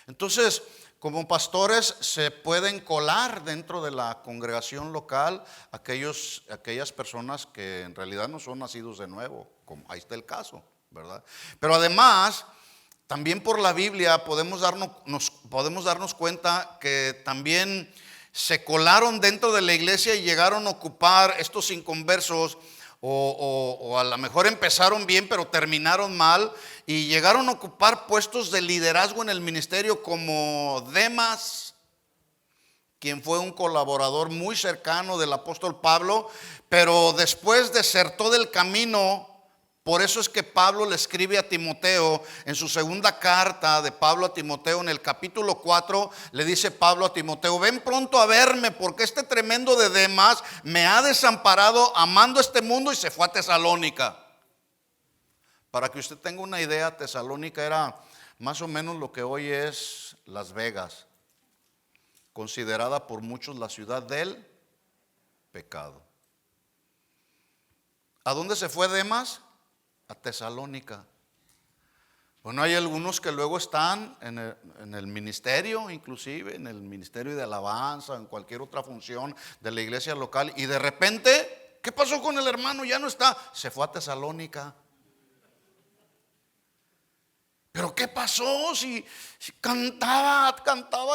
Entonces, como pastores se pueden colar dentro de la congregación local aquellas personas que en realidad no son nacidos de nuevo, como ahí está el caso, ¿verdad? Pero además, también por la Biblia podemos darnos cuenta que también se colaron dentro de la iglesia y llegaron a ocupar estos inconversos, o a lo mejor empezaron bien pero terminaron mal, y llegaron a ocupar puestos de liderazgo en el ministerio, como Demas, quien fue un colaborador muy cercano del apóstol Pablo, pero después desertó del camino. Por eso es que Pablo le escribe a Timoteo en su segunda carta de Pablo a Timoteo, en el capítulo 4, le dice Pablo a Timoteo: ven pronto a verme, porque este tremendo de Demas me ha desamparado amando este mundo y se fue a Tesalónica. Para que usted tenga una idea, Tesalónica era más o menos lo que hoy es Las Vegas, considerada por muchos la ciudad del pecado. ¿A dónde se fue Demas? A Tesalónica. Bueno, hay algunos que luego están en el ministerio, inclusive en el ministerio de alabanza, en cualquier otra función de la iglesia local, y de repente, ¿qué pasó con el hermano? Ya no está, se fue a Tesalónica. Pero ¿qué pasó? Si cantaba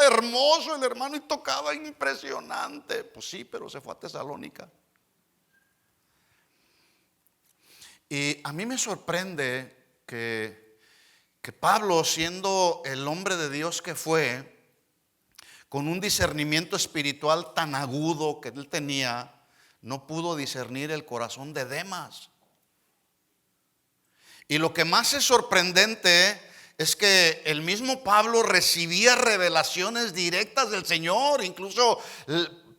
hermoso el hermano y tocaba impresionante. Pues sí, pero se fue a Tesalónica. Y a mí me sorprende que Pablo, siendo el hombre de Dios que fue, con un discernimiento espiritual tan agudo que él tenía, no pudo discernir el corazón de Demas. Y lo que más es sorprendente es que el mismo Pablo recibía revelaciones directas del Señor, incluso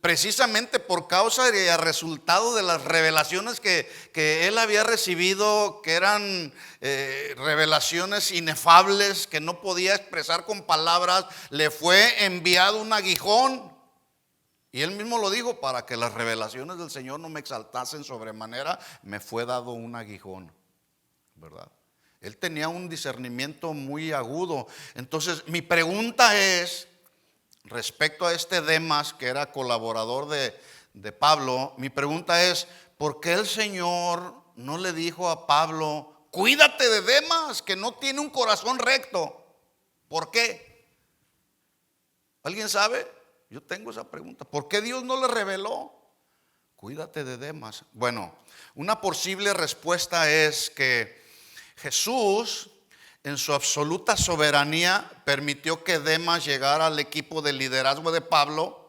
precisamente por causa y a resultado de las revelaciones que él había recibido, que eran revelaciones inefables, que no podía expresar con palabras, le fue enviado un aguijón. Y él mismo lo dijo: para que las revelaciones del Señor no me exaltasen sobremanera, me fue dado un aguijón, ¿verdad? Él tenía un discernimiento muy agudo. Entonces mi pregunta es, respecto a este Demas, que era colaborador de Pablo, mi pregunta es: ¿por qué el Señor no le dijo a Pablo: cuídate de Demas, que no tiene un corazón recto? ¿Por qué? ¿Alguien sabe? Yo tengo esa pregunta. ¿Por qué Dios no le reveló? Cuídate de Demas. Bueno, una posible respuesta es que Jesús, en su absoluta soberanía, permitió que Demas llegara al equipo de liderazgo de Pablo,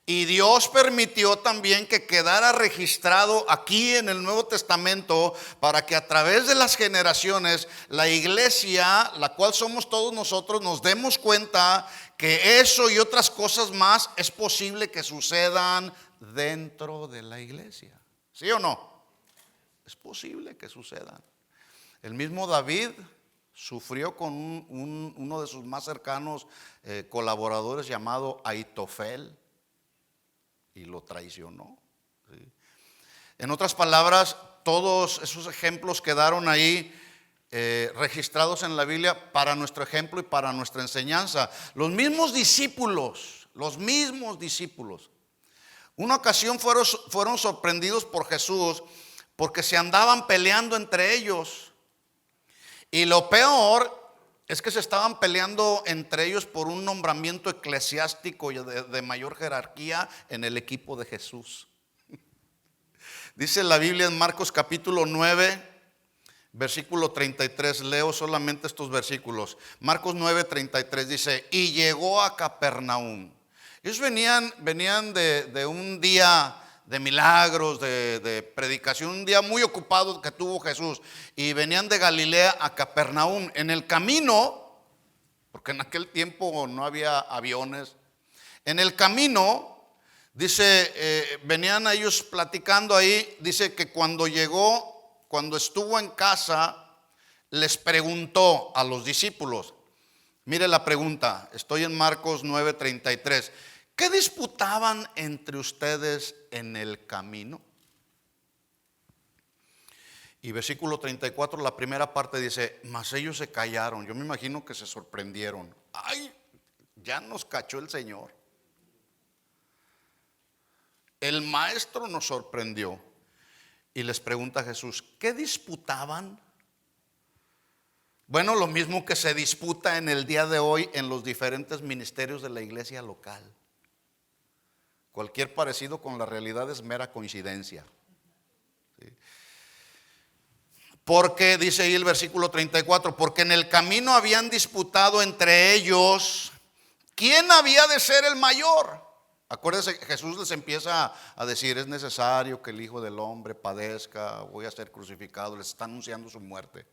y Dios permitió también que quedara registrado aquí en el Nuevo Testamento, para que a través de las generaciones la iglesia, la cual somos todos nosotros, nos demos cuenta que eso y otras cosas más es posible que sucedan dentro de la iglesia. ¿Sí o no? Es posible que sucedan. El mismo David sufrió con uno de sus más cercanos colaboradores llamado Aitofel, y lo traicionó, ¿sí? En otras palabras, todos esos ejemplos quedaron ahí registrados en la Biblia para nuestro ejemplo y para nuestra enseñanza. Los mismos discípulos, una ocasión fueron sorprendidos por Jesús porque se andaban peleando entre ellos. Y lo peor es que se estaban peleando entre ellos por un nombramiento eclesiástico de mayor jerarquía en el equipo de Jesús. Dice la Biblia en Marcos capítulo 9, versículo 33. Leo solamente estos versículos. Marcos 9, 33 dice: y llegó a Capernaum. Ellos venían de un día de milagros, de predicación, un día muy ocupado que tuvo Jesús, y venían de Galilea a Capernaum. En el camino, porque en aquel tiempo no había aviones, en el camino, dice, venían ellos platicando ahí. Dice que cuando estuvo en casa, les preguntó a los discípulos. Mire la pregunta, estoy en Marcos 9:33. ¿Qué disputaban entre ustedes en el camino? Y versículo 34, la primera parte dice: mas ellos se callaron. Yo me imagino que se sorprendieron. Ay, ya nos cachó el Señor. El maestro nos sorprendió. Y les pregunta a Jesús: ¿qué disputaban? Bueno, lo mismo que se disputa en el día de hoy en los diferentes ministerios de la iglesia local. Cualquier parecido con la realidad es mera coincidencia, ¿sí? Porque dice ahí el versículo 34: porque en el camino habían disputado entre ellos quién había de ser el mayor. Acuérdense que Jesús les empieza a decir: es necesario que el Hijo del Hombre padezca, voy a ser crucificado. Les está anunciando su muerte.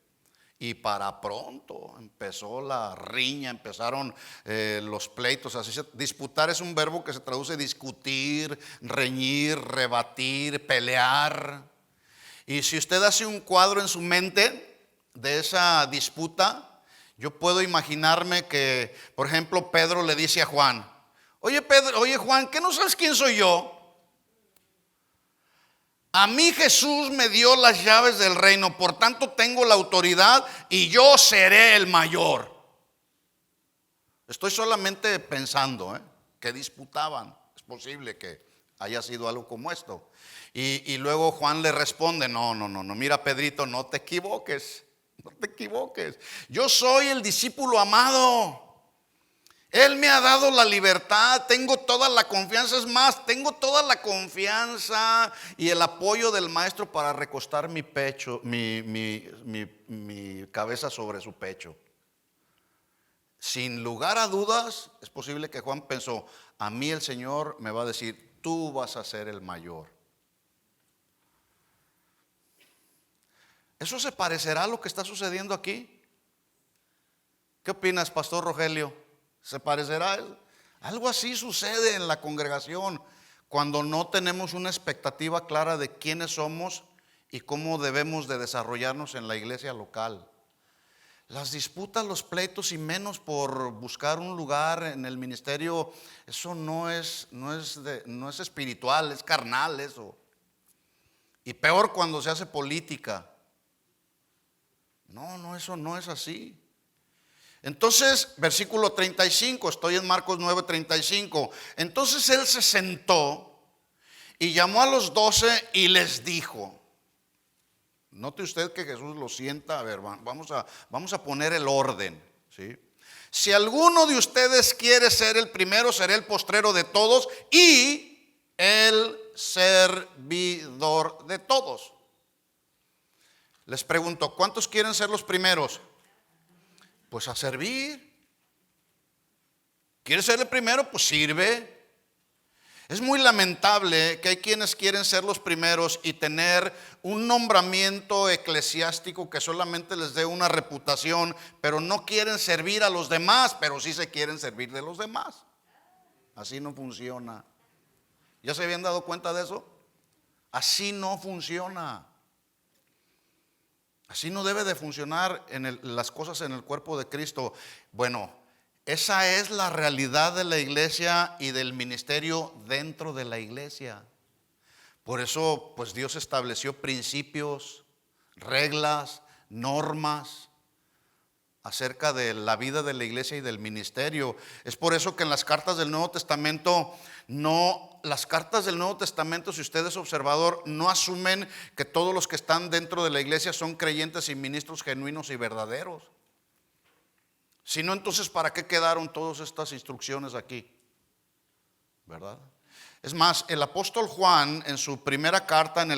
Y para pronto empezó la riña, empezaron los pleitos. Disputar es un verbo que se traduce discutir, reñir, rebatir, pelear. Y si usted hace un cuadro en su mente de esa disputa, yo puedo imaginarme que, por ejemplo, Pedro le dice a Juan: oye Pedro, oye Juan, ¿qué no sabes quién soy yo? A mí Jesús me dio las llaves del reino, por tanto tengo la autoridad y yo seré el mayor. Estoy solamente pensando que disputaban. Es posible que haya sido algo como esto. Y luego Juan le responde: no, mira Pedrito, no te equivoques, no te equivoques. Yo soy el discípulo amado. Él me ha dado la libertad, tengo toda la confianza. Es más, tengo toda la confianza y el apoyo del maestro para recostar mi pecho, mi cabeza sobre su pecho. Sin lugar a dudas, es posible que Juan pensó: a mí el Señor me va a decir, tú vas a ser el mayor. ¿Eso se parecerá a lo que está sucediendo aquí? ¿Qué opinas, Pastor Rogelio? ¿Se parecerá? Algo así sucede en la congregación cuando no tenemos una expectativa clara de quiénes somos y cómo debemos de desarrollarnos en la iglesia local. Las disputas, los pleitos, y menos por buscar un lugar en el ministerio, eso no es espiritual, es carnal eso. Y peor cuando se hace política. No, eso no es así. Entonces, versículo 35, estoy en Marcos 9:35. Entonces él se sentó y llamó a los 12 y les dijo. Note usted que Jesús lo sienta. A ver, vamos a poner el orden, ¿sí? Si alguno de ustedes quiere ser el primero, será el postrero de todos y el servidor de todos. Les pregunto, ¿cuántos quieren ser los primeros? Pues a servir. ¿Quieres ser el primero? Pues sirve. Es muy lamentable que hay quienes quieren ser los primeros y tener un nombramiento eclesiástico que solamente les dé una reputación, pero no quieren servir a los demás, pero sí se quieren servir de los demás. Así no funciona. ¿Ya se habían dado cuenta de eso? Así no funciona. Así no debe de funcionar las cosas en el cuerpo de Cristo. Bueno, esa es la realidad de la iglesia y del ministerio dentro de la iglesia. Por eso, pues Dios estableció principios, reglas, normas acerca de la vida de la iglesia y del ministerio. Es por eso que en las cartas del Nuevo Testamento las cartas del Nuevo Testamento, si usted es observador, no asumen que todos los que están dentro de la iglesia son creyentes y ministros genuinos y verdaderos. Si no, entonces ¿para qué quedaron todas estas instrucciones aquí? ¿Verdad? Es más, el apóstol Juan en su primera carta de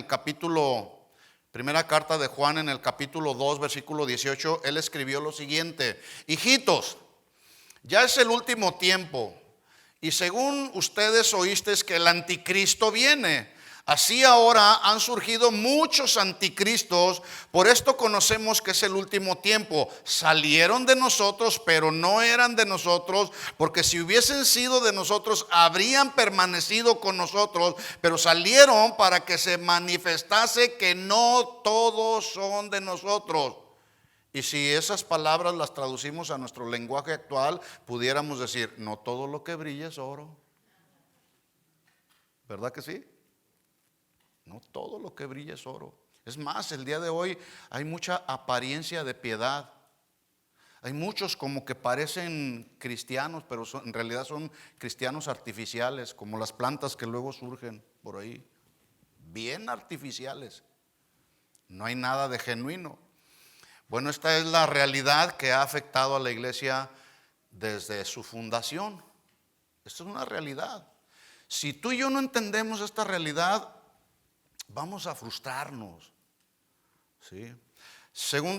Juan en el capítulo 2, versículo 18, él escribió lo siguiente: hijitos, ya es el último tiempo. Y según ustedes oísteis que el anticristo viene, así ahora han surgido muchos anticristos. Por esto conocemos que es el último tiempo. Salieron de nosotros, pero no eran de nosotros, porque si hubiesen sido de nosotros, habrían permanecido con nosotros. Pero salieron para que se manifestase que no todos son de nosotros. Y si esas palabras las traducimos a nuestro lenguaje actual, pudiéramos decir: no todo lo que brilla es oro. ¿Verdad que sí? No todo lo que brilla es oro. Es más, el día de hoy hay mucha apariencia de piedad. Hay muchos como que parecen cristianos, pero en realidad son cristianos artificiales, como las plantas que luego surgen por ahí. Bien artificiales. No hay nada de genuino. Bueno, esta es la realidad que ha afectado a la iglesia desde su fundación. Esto es una realidad. Si tú y yo no entendemos esta realidad, vamos a frustrarnos, ¿sí?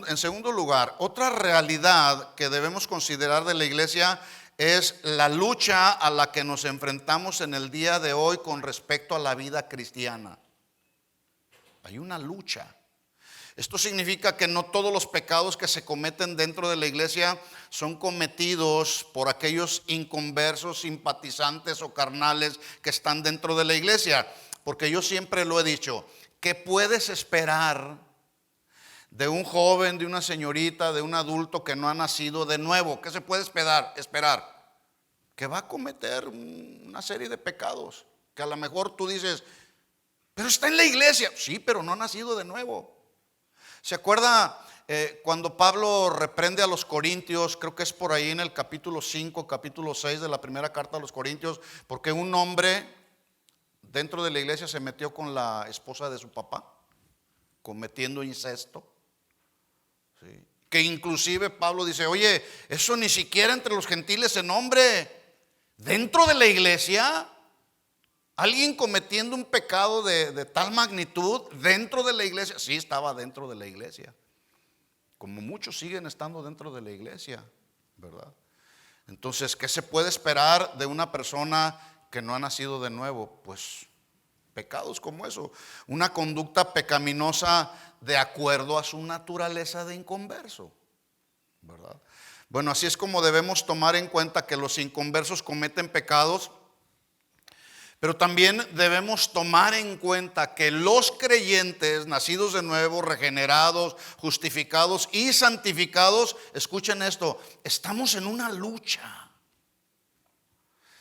En segundo lugar, otra realidad que debemos considerar de la iglesia es la lucha a la que nos enfrentamos en el día de hoy con respecto a la vida cristiana. Hay una lucha. Esto significa que no todos los pecados que se cometen dentro de la iglesia son cometidos por aquellos inconversos, simpatizantes o carnales que están dentro de la iglesia. Porque yo siempre lo he dicho, ¿qué puedes esperar de un joven, de una señorita, de un adulto que no ha nacido de nuevo? ¿Qué se puede esperar? Que va a cometer una serie de pecados que a lo mejor tú dices, pero está en la iglesia. Sí, pero no ha nacido de nuevo. ¿Se acuerda cuando Pablo reprende a los corintios? Creo que es por ahí en el capítulo 5, capítulo 6 de la primera carta a los corintios, porque un hombre dentro de la iglesia se metió con la esposa de su papá, cometiendo incesto. ¿Sí? Que inclusive Pablo dice, oye, eso ni siquiera entre los gentiles se nombre. Dentro de la iglesia, alguien cometiendo un pecado de tal magnitud dentro de la iglesia. Sí, estaba dentro de la iglesia, como muchos siguen estando dentro de la iglesia, ¿verdad? Entonces, ¿qué se puede esperar de una persona que no ha nacido de nuevo? Pues pecados como eso, una conducta pecaminosa de acuerdo a su naturaleza de inconverso, ¿verdad? Bueno, así es como debemos tomar en cuenta que los inconversos cometen pecados. Pero también debemos tomar en cuenta que los creyentes, nacidos de nuevo, regenerados, justificados y santificados, escuchen esto, estamos en una lucha.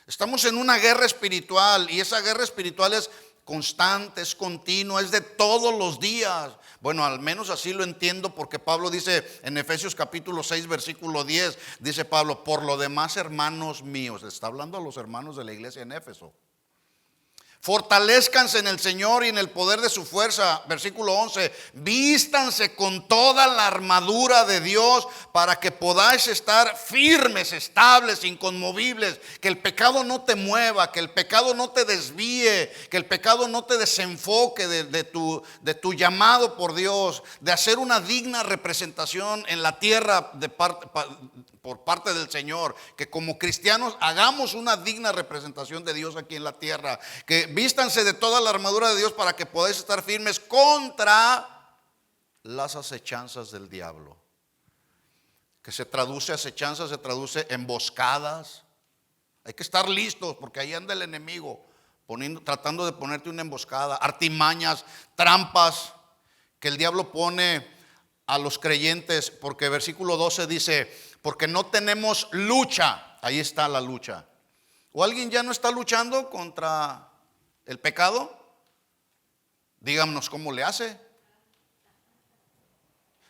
Estamos en una guerra espiritual, y esa guerra espiritual es constante, es continua, es de todos los días. Bueno, al menos así lo entiendo, porque Pablo dice en Efesios capítulo 6 versículo 10, dice Pablo, por lo demás, hermanos míos, está hablando a los hermanos de la iglesia en Éfeso, fortalezcanse en el Señor y en el poder de su fuerza. Versículo 11, vístanse con toda la armadura de Dios para que podáis estar firmes, estables, inconmovibles. Que el pecado no te mueva, que el pecado no te desvíe, que el pecado no te desenfoque de tu llamado por Dios, de hacer una digna representación en la tierra por parte del Señor. Que como cristianos hagamos una digna representación de Dios aquí en la tierra. Que vístanse de toda la armadura de Dios para que podáis estar firmes contra las acechanzas del diablo. Que se traduce acechanzas, se traduce emboscadas. Hay que estar listos porque ahí anda el enemigo tratando de ponerte una emboscada, artimañas, trampas que el diablo pone a los creyentes, porque versículo 12 dice, porque no tenemos lucha. Ahí está la lucha. ¿O alguien ya no está luchando contra el pecado? Díganos cómo le hace.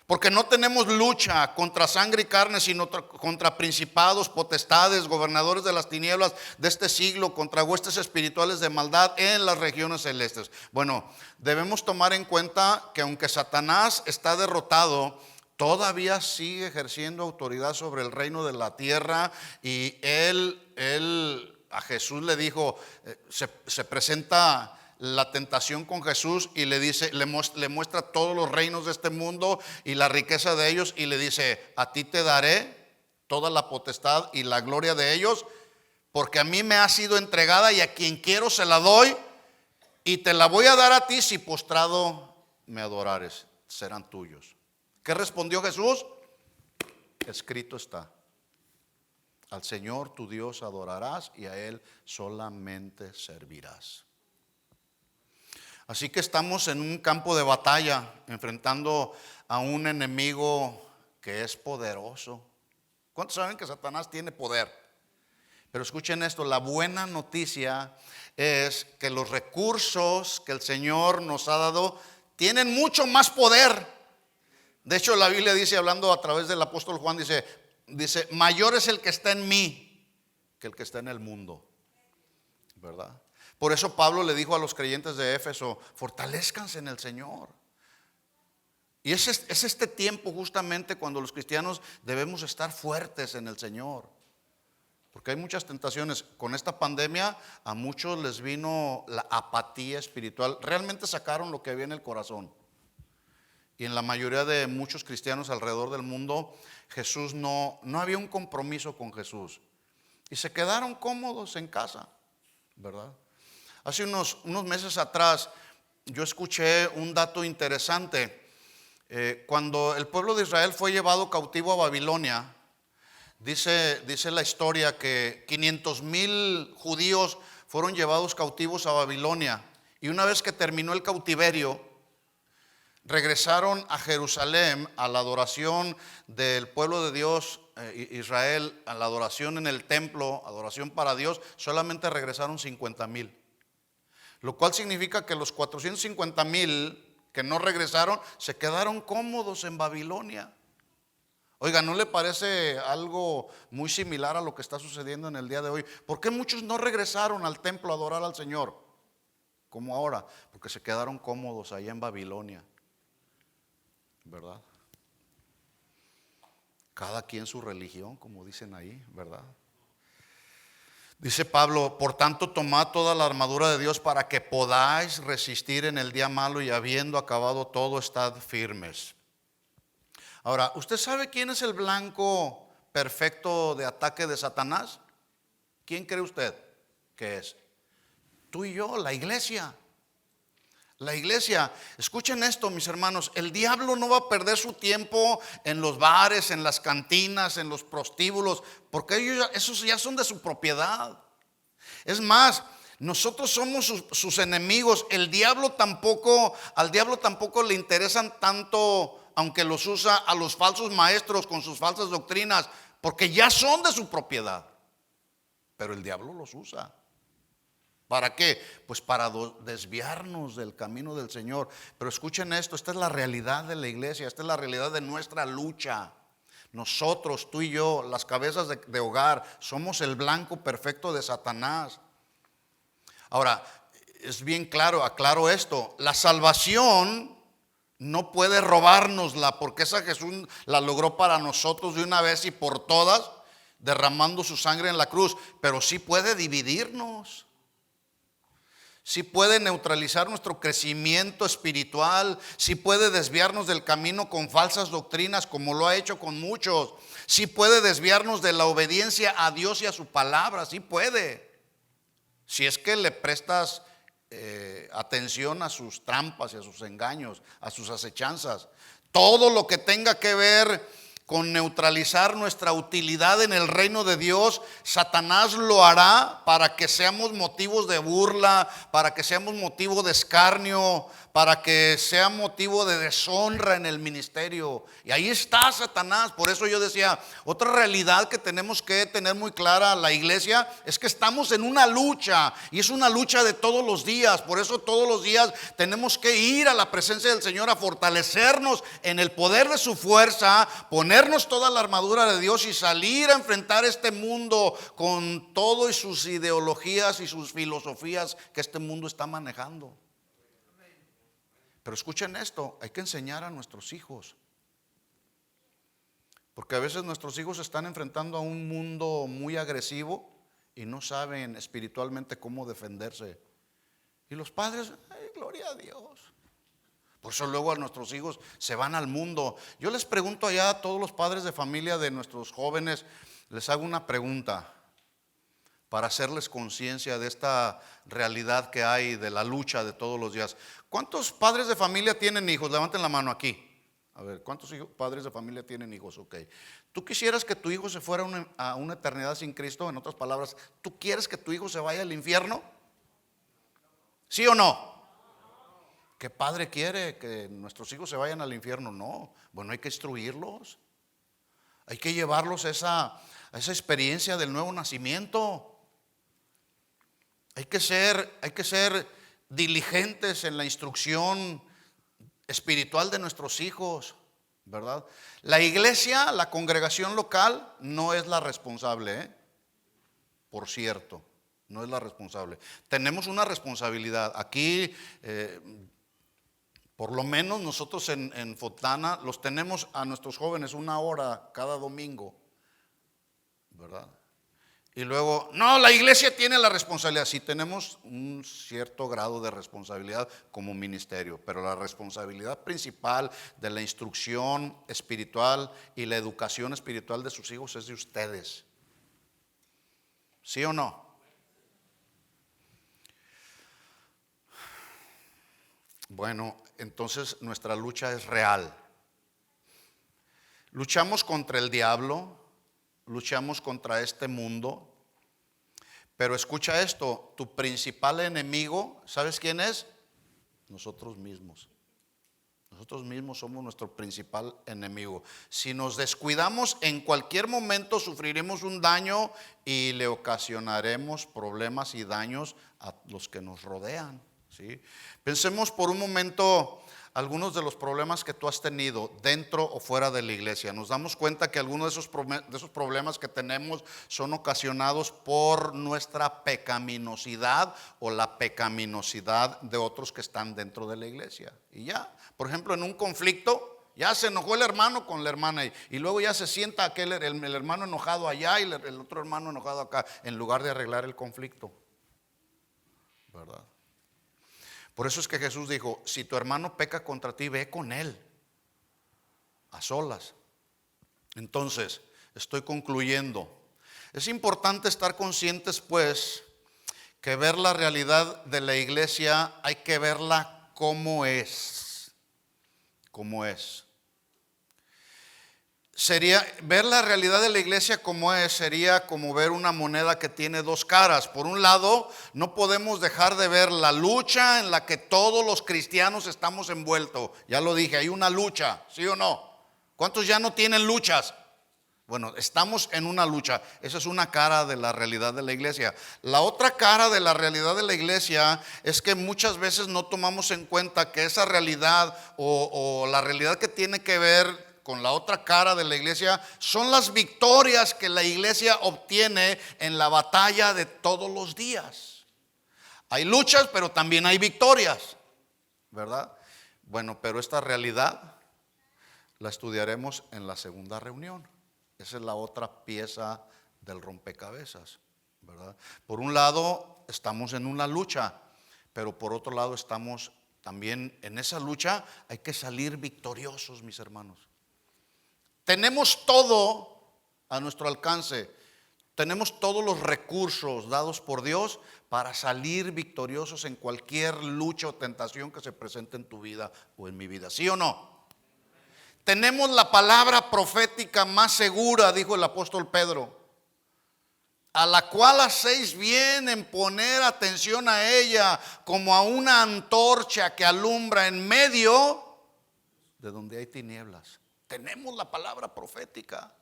Porque no tenemos lucha contra sangre y carne, sino contra principados, potestades, gobernadores de las tinieblas de este siglo, contra huestes espirituales de maldad en las regiones celestes. Bueno, debemos tomar en cuenta que aunque Satanás está derrotado, todavía sigue ejerciendo autoridad sobre el reino de la tierra. Y él a Jesús le dijo, se presenta la tentación con Jesús y le dice, le muestra todos los reinos de este mundo y la riqueza de ellos, y le dice, a ti te daré toda la potestad y la gloria de ellos, porque a mí me ha sido entregada y a quien quiero se la doy, y te la voy a dar a ti si postrado me adorares, serán tuyos. ¿Qué respondió Jesús? Escrito está, al Señor tu Dios adorarás y a Él solamente servirás. Así que estamos en un campo de batalla, enfrentando a un enemigo que es poderoso. ¿Cuántos saben que Satanás tiene poder? Pero escuchen esto, la buena noticia es que los recursos que el Señor nos ha dado tienen mucho más poder. De hecho, la Biblia dice, hablando a través del apóstol Juan, dice, mayor es el que está en mí que el que está en el mundo, ¿verdad? Por eso Pablo le dijo a los creyentes de Éfeso, fortalezcanse en el Señor. Y es este tiempo justamente cuando los cristianos debemos estar fuertes en el Señor. Porque hay muchas tentaciones. Con esta pandemia a muchos les vino la apatía espiritual. Realmente sacaron lo que había en el corazón. Y en la mayoría de muchos cristianos alrededor del mundo, Jesús no había un compromiso con Jesús. y se quedaron cómodos en casa, ¿verdad? Hace unos meses atrás yo escuché un dato interesante. Cuando el pueblo de Israel fue llevado cautivo a Babilonia, dice la historia que 500,000 judíos fueron llevados cautivos a Babilonia, y una vez que terminó el cautiverio, regresaron a Jerusalén a la adoración del pueblo de Dios, Israel, a la adoración en el templo, adoración para Dios. Solamente regresaron 50,000, lo cual significa que los 450,000 que no regresaron se quedaron cómodos en Babilonia. Oiga, ¿no le parece algo muy similar a lo que está sucediendo en el día de hoy? ¿Por qué muchos no regresaron al templo a adorar al Señor como ahora? Porque se quedaron cómodos allá en Babilonia, ¿verdad? Cada quien su religión, como dicen ahí, ¿verdad? Dice Pablo: por tanto, tomad toda la armadura de Dios para que podáis resistir en el día malo, y habiendo acabado todo, estad firmes. Ahora, ¿usted sabe quién es el blanco perfecto de ataque de Satanás? ¿Quién cree usted que es? Tú y yo, la iglesia. La iglesia. Escuchen esto, mis hermanos: el diablo no va a perder su tiempo en los bares, en las cantinas, en los prostíbulos, porque esos ya son de su propiedad. Es más, nosotros somos sus enemigos. Al diablo tampoco le interesan tanto, aunque los usa, a los falsos maestros con sus falsas doctrinas, porque ya son de su propiedad. Pero el diablo los usa. ¿Para qué? Pues para desviarnos del camino del Señor. Pero escuchen esto: esta es la realidad de la iglesia, esta es la realidad de nuestra lucha. Nosotros, tú y yo, las cabezas de hogar, somos el blanco perfecto de Satanás. Ahora, es bien claro, aclaro esto: la salvación no puede robárnosla, porque esa Jesús la logró para nosotros de una vez y por todas, derramando su sangre en la cruz. Pero sí puede dividirnos. Sí puede neutralizar nuestro crecimiento espiritual. Sí puede desviarnos del camino con falsas doctrinas, como lo ha hecho con muchos. Sí puede desviarnos de la obediencia a Dios y a su palabra. Sí puede, si es que le prestas atención a sus trampas y a sus engaños, a sus acechanzas. Todo lo que tenga que ver con neutralizar nuestra utilidad en el reino de Dios, Satanás lo hará para que seamos motivos de burla, para que seamos motivo de escarnio, para que sea motivo de deshonra en el ministerio. Y ahí está Satanás. Por eso yo decía, otra realidad que tenemos que tener muy clara la iglesia es que estamos en una lucha, y es una lucha de todos los días. Por eso todos los días tenemos que ir a la presencia del Señor a fortalecernos en el poder de su fuerza, ponernos toda la armadura de Dios y salir a enfrentar este mundo con todo y sus ideologías y sus filosofías que este mundo está manejando. Pero escuchen esto: hay que enseñar a nuestros hijos, porque a veces nuestros hijos están enfrentando a un mundo muy agresivo y no saben espiritualmente cómo defenderse. Y los padres, ay, gloria a Dios. Por eso luego a nuestros hijos se van al mundo. Yo les pregunto allá a todos los padres de familia de nuestros jóvenes, les hago una pregunta para hacerles conciencia de esta realidad que hay, de la lucha de todos los días. ¿Cuántos padres de familia tienen hijos? Levanten la mano aquí. A ver, ¿cuántos padres de familia tienen hijos? Ok. ¿Tú quisieras que tu hijo se fuera a una eternidad sin Cristo? En otras palabras, ¿tú quieres que tu hijo se vaya al infierno? ¿Sí o no? ¿Qué padre quiere que nuestros hijos se vayan al infierno? No. Bueno, hay que instruirlos. Hay que llevarlos a esa experiencia del nuevo nacimiento. Hay que ser diligentes en la instrucción espiritual de nuestros hijos, ¿verdad? La iglesia, la congregación local, no es la responsable, por cierto, no es la responsable. Tenemos una responsabilidad. Aquí, por lo menos nosotros en Fontana, los tenemos a nuestros jóvenes 1 hora cada domingo, ¿verdad? Y luego, no, la iglesia tiene la responsabilidad. Sí, tenemos un cierto grado de responsabilidad como ministerio, pero la responsabilidad principal de la instrucción espiritual y la educación espiritual de sus hijos es de ustedes. ¿Sí o no? Bueno, entonces nuestra lucha es real. Luchamos contra el diablo, luchamos contra este mundo, pero escucha esto, tu principal enemigo, ¿sabes quién es? Nosotros mismos. Nosotros mismos somos nuestro principal enemigo. Si nos descuidamos, en cualquier momento sufriremos un daño y le ocasionaremos problemas y daños a los que nos rodean, ¿sí? Pensemos por un momento algunos de los problemas que tú has tenido dentro o fuera de la iglesia. Nos damos cuenta que algunos de esos problemas que tenemos son ocasionados por nuestra pecaminosidad o la pecaminosidad de otros que están dentro de la iglesia. Y ya, por ejemplo, en un conflicto, ya se enojó el hermano con la hermana y luego ya se sienta el hermano enojado allá y el otro hermano enojado acá, en lugar de arreglar el conflicto, ¿verdad? Por eso es que Jesús dijo, si tu hermano peca contra ti, ve con él, a solas. Entonces, estoy concluyendo. Es importante estar conscientes, pues, que ver la realidad de la iglesia hay que verla como es. Como es. Ver la realidad de la iglesia como es, sería como ver una moneda que tiene dos caras. Por un lado, no podemos dejar de ver la lucha en la que todos los cristianos estamos envueltos. Ya lo dije, hay una lucha, ¿sí o no? ¿Cuántos ya no tienen luchas? Bueno, estamos en una lucha. Esa es una cara de la realidad de la iglesia. La otra cara de la realidad de la iglesia es que muchas veces no tomamos en cuenta que esa realidad o la realidad que tiene que ver con la otra cara de la iglesia son las victorias que la iglesia obtiene en la batalla de todos los días. Hay luchas, pero también hay victorias, ¿verdad? Bueno, pero esta realidad la estudiaremos en la segunda reunión. Esa es la otra pieza del rompecabezas, ¿verdad? Por un lado estamos en una lucha, pero por otro lado estamos también en esa lucha. Hay que salir victoriosos, mis hermanos. Tenemos todo a nuestro alcance. Tenemos todos los recursos dados por Dios para salir victoriosos en cualquier lucha o tentación que se presente en tu vida o en mi vida. ¿Sí o no? Tenemos la palabra profética más segura, dijo el apóstol Pedro, a la cual hacéis bien en poner atención a ella como a una antorcha que alumbra en medio de donde hay tinieblas. Tenemos la palabra profética.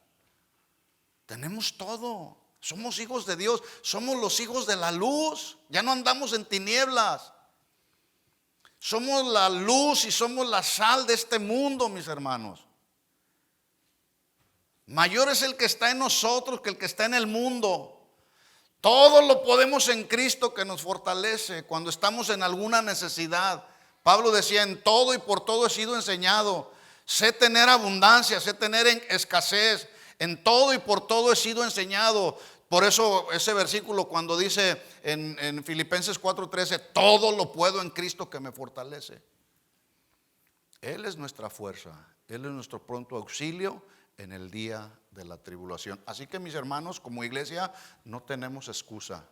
Tenemos todo. Somos hijos de Dios. Somos los hijos de la luz. Ya no andamos en tinieblas. Somos la luz y somos la sal de este mundo, mis hermanos. Mayor es el que está en nosotros que el que está en el mundo. Todo lo podemos en Cristo que nos fortalece cuando estamos en alguna necesidad. Pablo decía, en todo y por todo he sido enseñado. Sé tener abundancia, sé tener escasez. En todo y por todo he sido enseñado. Por eso ese versículo cuando dice en Filipenses 4:13, todo lo puedo en Cristo que me fortalece. Él es nuestra fuerza. Él es nuestro pronto auxilio en el día de la tribulación. Así que, mis hermanos, como iglesia no tenemos excusa.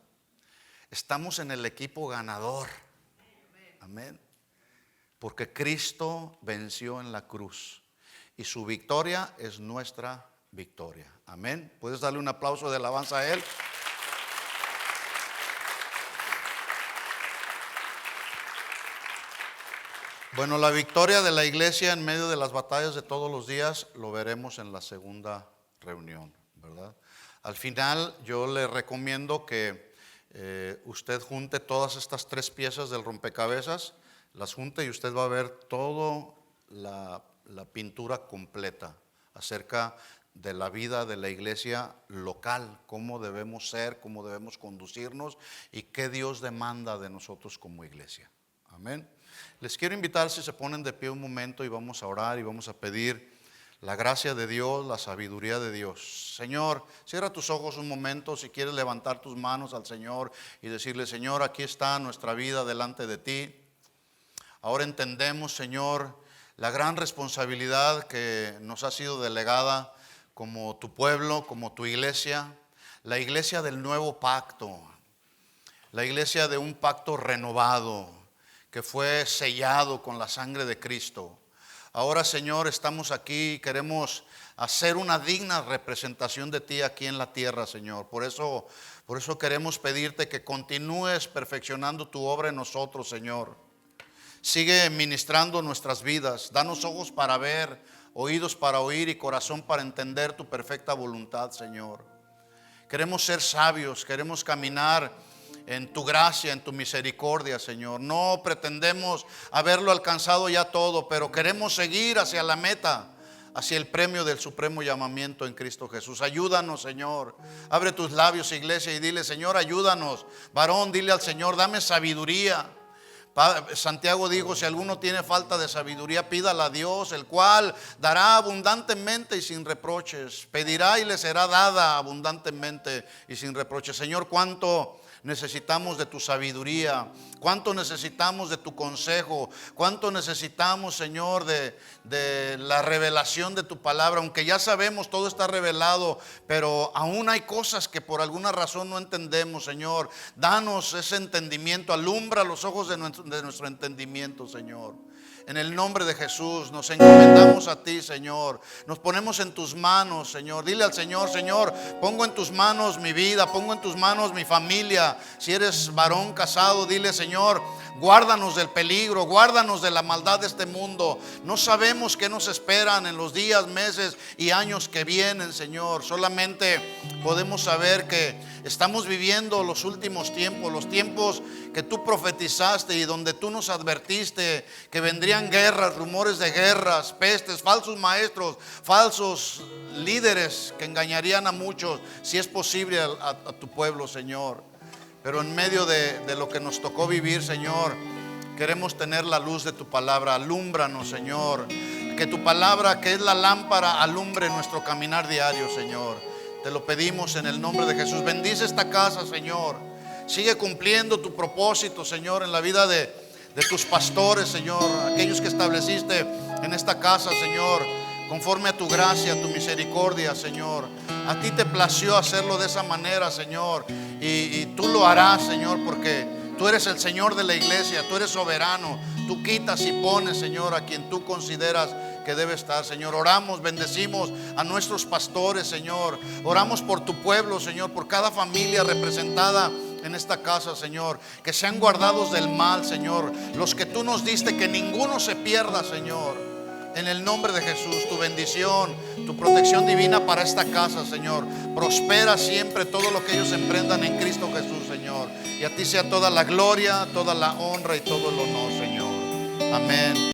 Estamos en el equipo ganador. Amén. Porque Cristo venció en la cruz y su victoria es nuestra victoria. Amén. ¿Puedes darle un aplauso de alabanza a Él? Bueno, la victoria de la iglesia en medio de las batallas de todos los días lo veremos en la segunda reunión, ¿verdad? Al final yo le recomiendo que usted junte todas estas tres piezas del rompecabezas, las junte y usted va a ver toda la pintura completa acerca de la vida de la iglesia local, cómo debemos ser, cómo debemos conducirnos y qué Dios demanda de nosotros como iglesia. Amén. Les quiero invitar, si se ponen de pie un momento, y vamos a orar y vamos a pedir la gracia de Dios, la sabiduría de Dios. Señor, cierra tus ojos un momento, si quieres levantar tus manos al Señor y decirle, Señor, aquí está nuestra vida delante de ti. Ahora entendemos, Señor, la gran responsabilidad que nos ha sido delegada como tu pueblo, como tu iglesia. la iglesia del nuevo pacto, la iglesia de un pacto renovado que fue sellado con la sangre de Cristo. Ahora, Señor, estamos aquí y queremos hacer una digna representación de ti aquí en la tierra, Señor. Por eso queremos pedirte que continúes perfeccionando tu obra en nosotros, Señor. Sigue ministrando nuestras vidas. Danos ojos para ver, oídos para oír y corazón para entender tu perfecta voluntad, Señor. Queremos ser sabios, queremos caminar en tu gracia, en tu misericordia, Señor. No pretendemos haberlo alcanzado ya todo, pero queremos seguir hacia la meta, hacia el premio del supremo llamamiento en Cristo Jesús. Ayúdanos, Señor. Abre tus labios, iglesia, y dile: Señor, ayúdanos. Varón, dile al Señor: dame sabiduría. Santiago dijo: si alguno tiene falta de sabiduría, pídala a Dios, el cual dará abundantemente y sin reproches. Pedirá y le será dada abundantemente y sin reproches. Señor, cuánto necesitamos de tu sabiduría, cuánto necesitamos de tu consejo, cuánto necesitamos, Señor, de la revelación de tu palabra. Aunque ya sabemos, todo está revelado, pero aún hay cosas que por alguna razón no entendemos, Señor. Danos ese entendimiento, alumbra los ojos de nuestro entendimiento, Señor. En el nombre de Jesús nos encomendamos a ti, Señor. Nos ponemos en tus manos, Señor. Dile al Señor: Señor, pongo en tus manos mi vida, pongo en tus manos mi familia. Si eres varón casado, dile: Señor, guárdanos del peligro, guárdanos de la maldad de este mundo. No sabemos qué nos esperan en los días, meses y años que vienen, Señor. Solamente podemos saber que estamos viviendo los últimos tiempos, los tiempos que tú profetizaste y donde tú nos advertiste que vendrían guerras, rumores de guerras, pestes, falsos maestros, falsos líderes que engañarían a muchos, si es posible, a tu pueblo, Señor. Pero en medio de lo que nos tocó vivir, Señor, queremos tener la luz de tu palabra. Alúmbranos, Señor. Que tu palabra, que es la lámpara, alumbre nuestro caminar diario, Señor. Te lo pedimos en el nombre de Jesús. Bendice esta casa, Señor. Sigue cumpliendo tu propósito, Señor, en la vida de tus pastores, Señor. Aquellos que estableciste en esta casa, Señor, conforme a tu gracia, a tu misericordia, Señor. A ti te plació hacerlo de esa manera, Señor. Y tú lo harás, Señor, porque tú eres el Señor de la iglesia. Tú eres soberano. Tú quitas y pones, Señor, a quien tú consideras que debe estar, Señor. Oramos, bendecimos a nuestros pastores, Señor. Oramos por tu pueblo, Señor, por cada familia representada en esta casa, Señor. Que sean guardados del mal, Señor. Los que tú nos diste, que ninguno se pierda, Señor. En el nombre de Jesús, tu bendición, tu protección divina para esta casa, Señor. Prospera siempre todo lo que ellos emprendan en Cristo Jesús, Señor. Y a ti sea toda la gloria, toda la honra y todo el honor, Señor. Amén.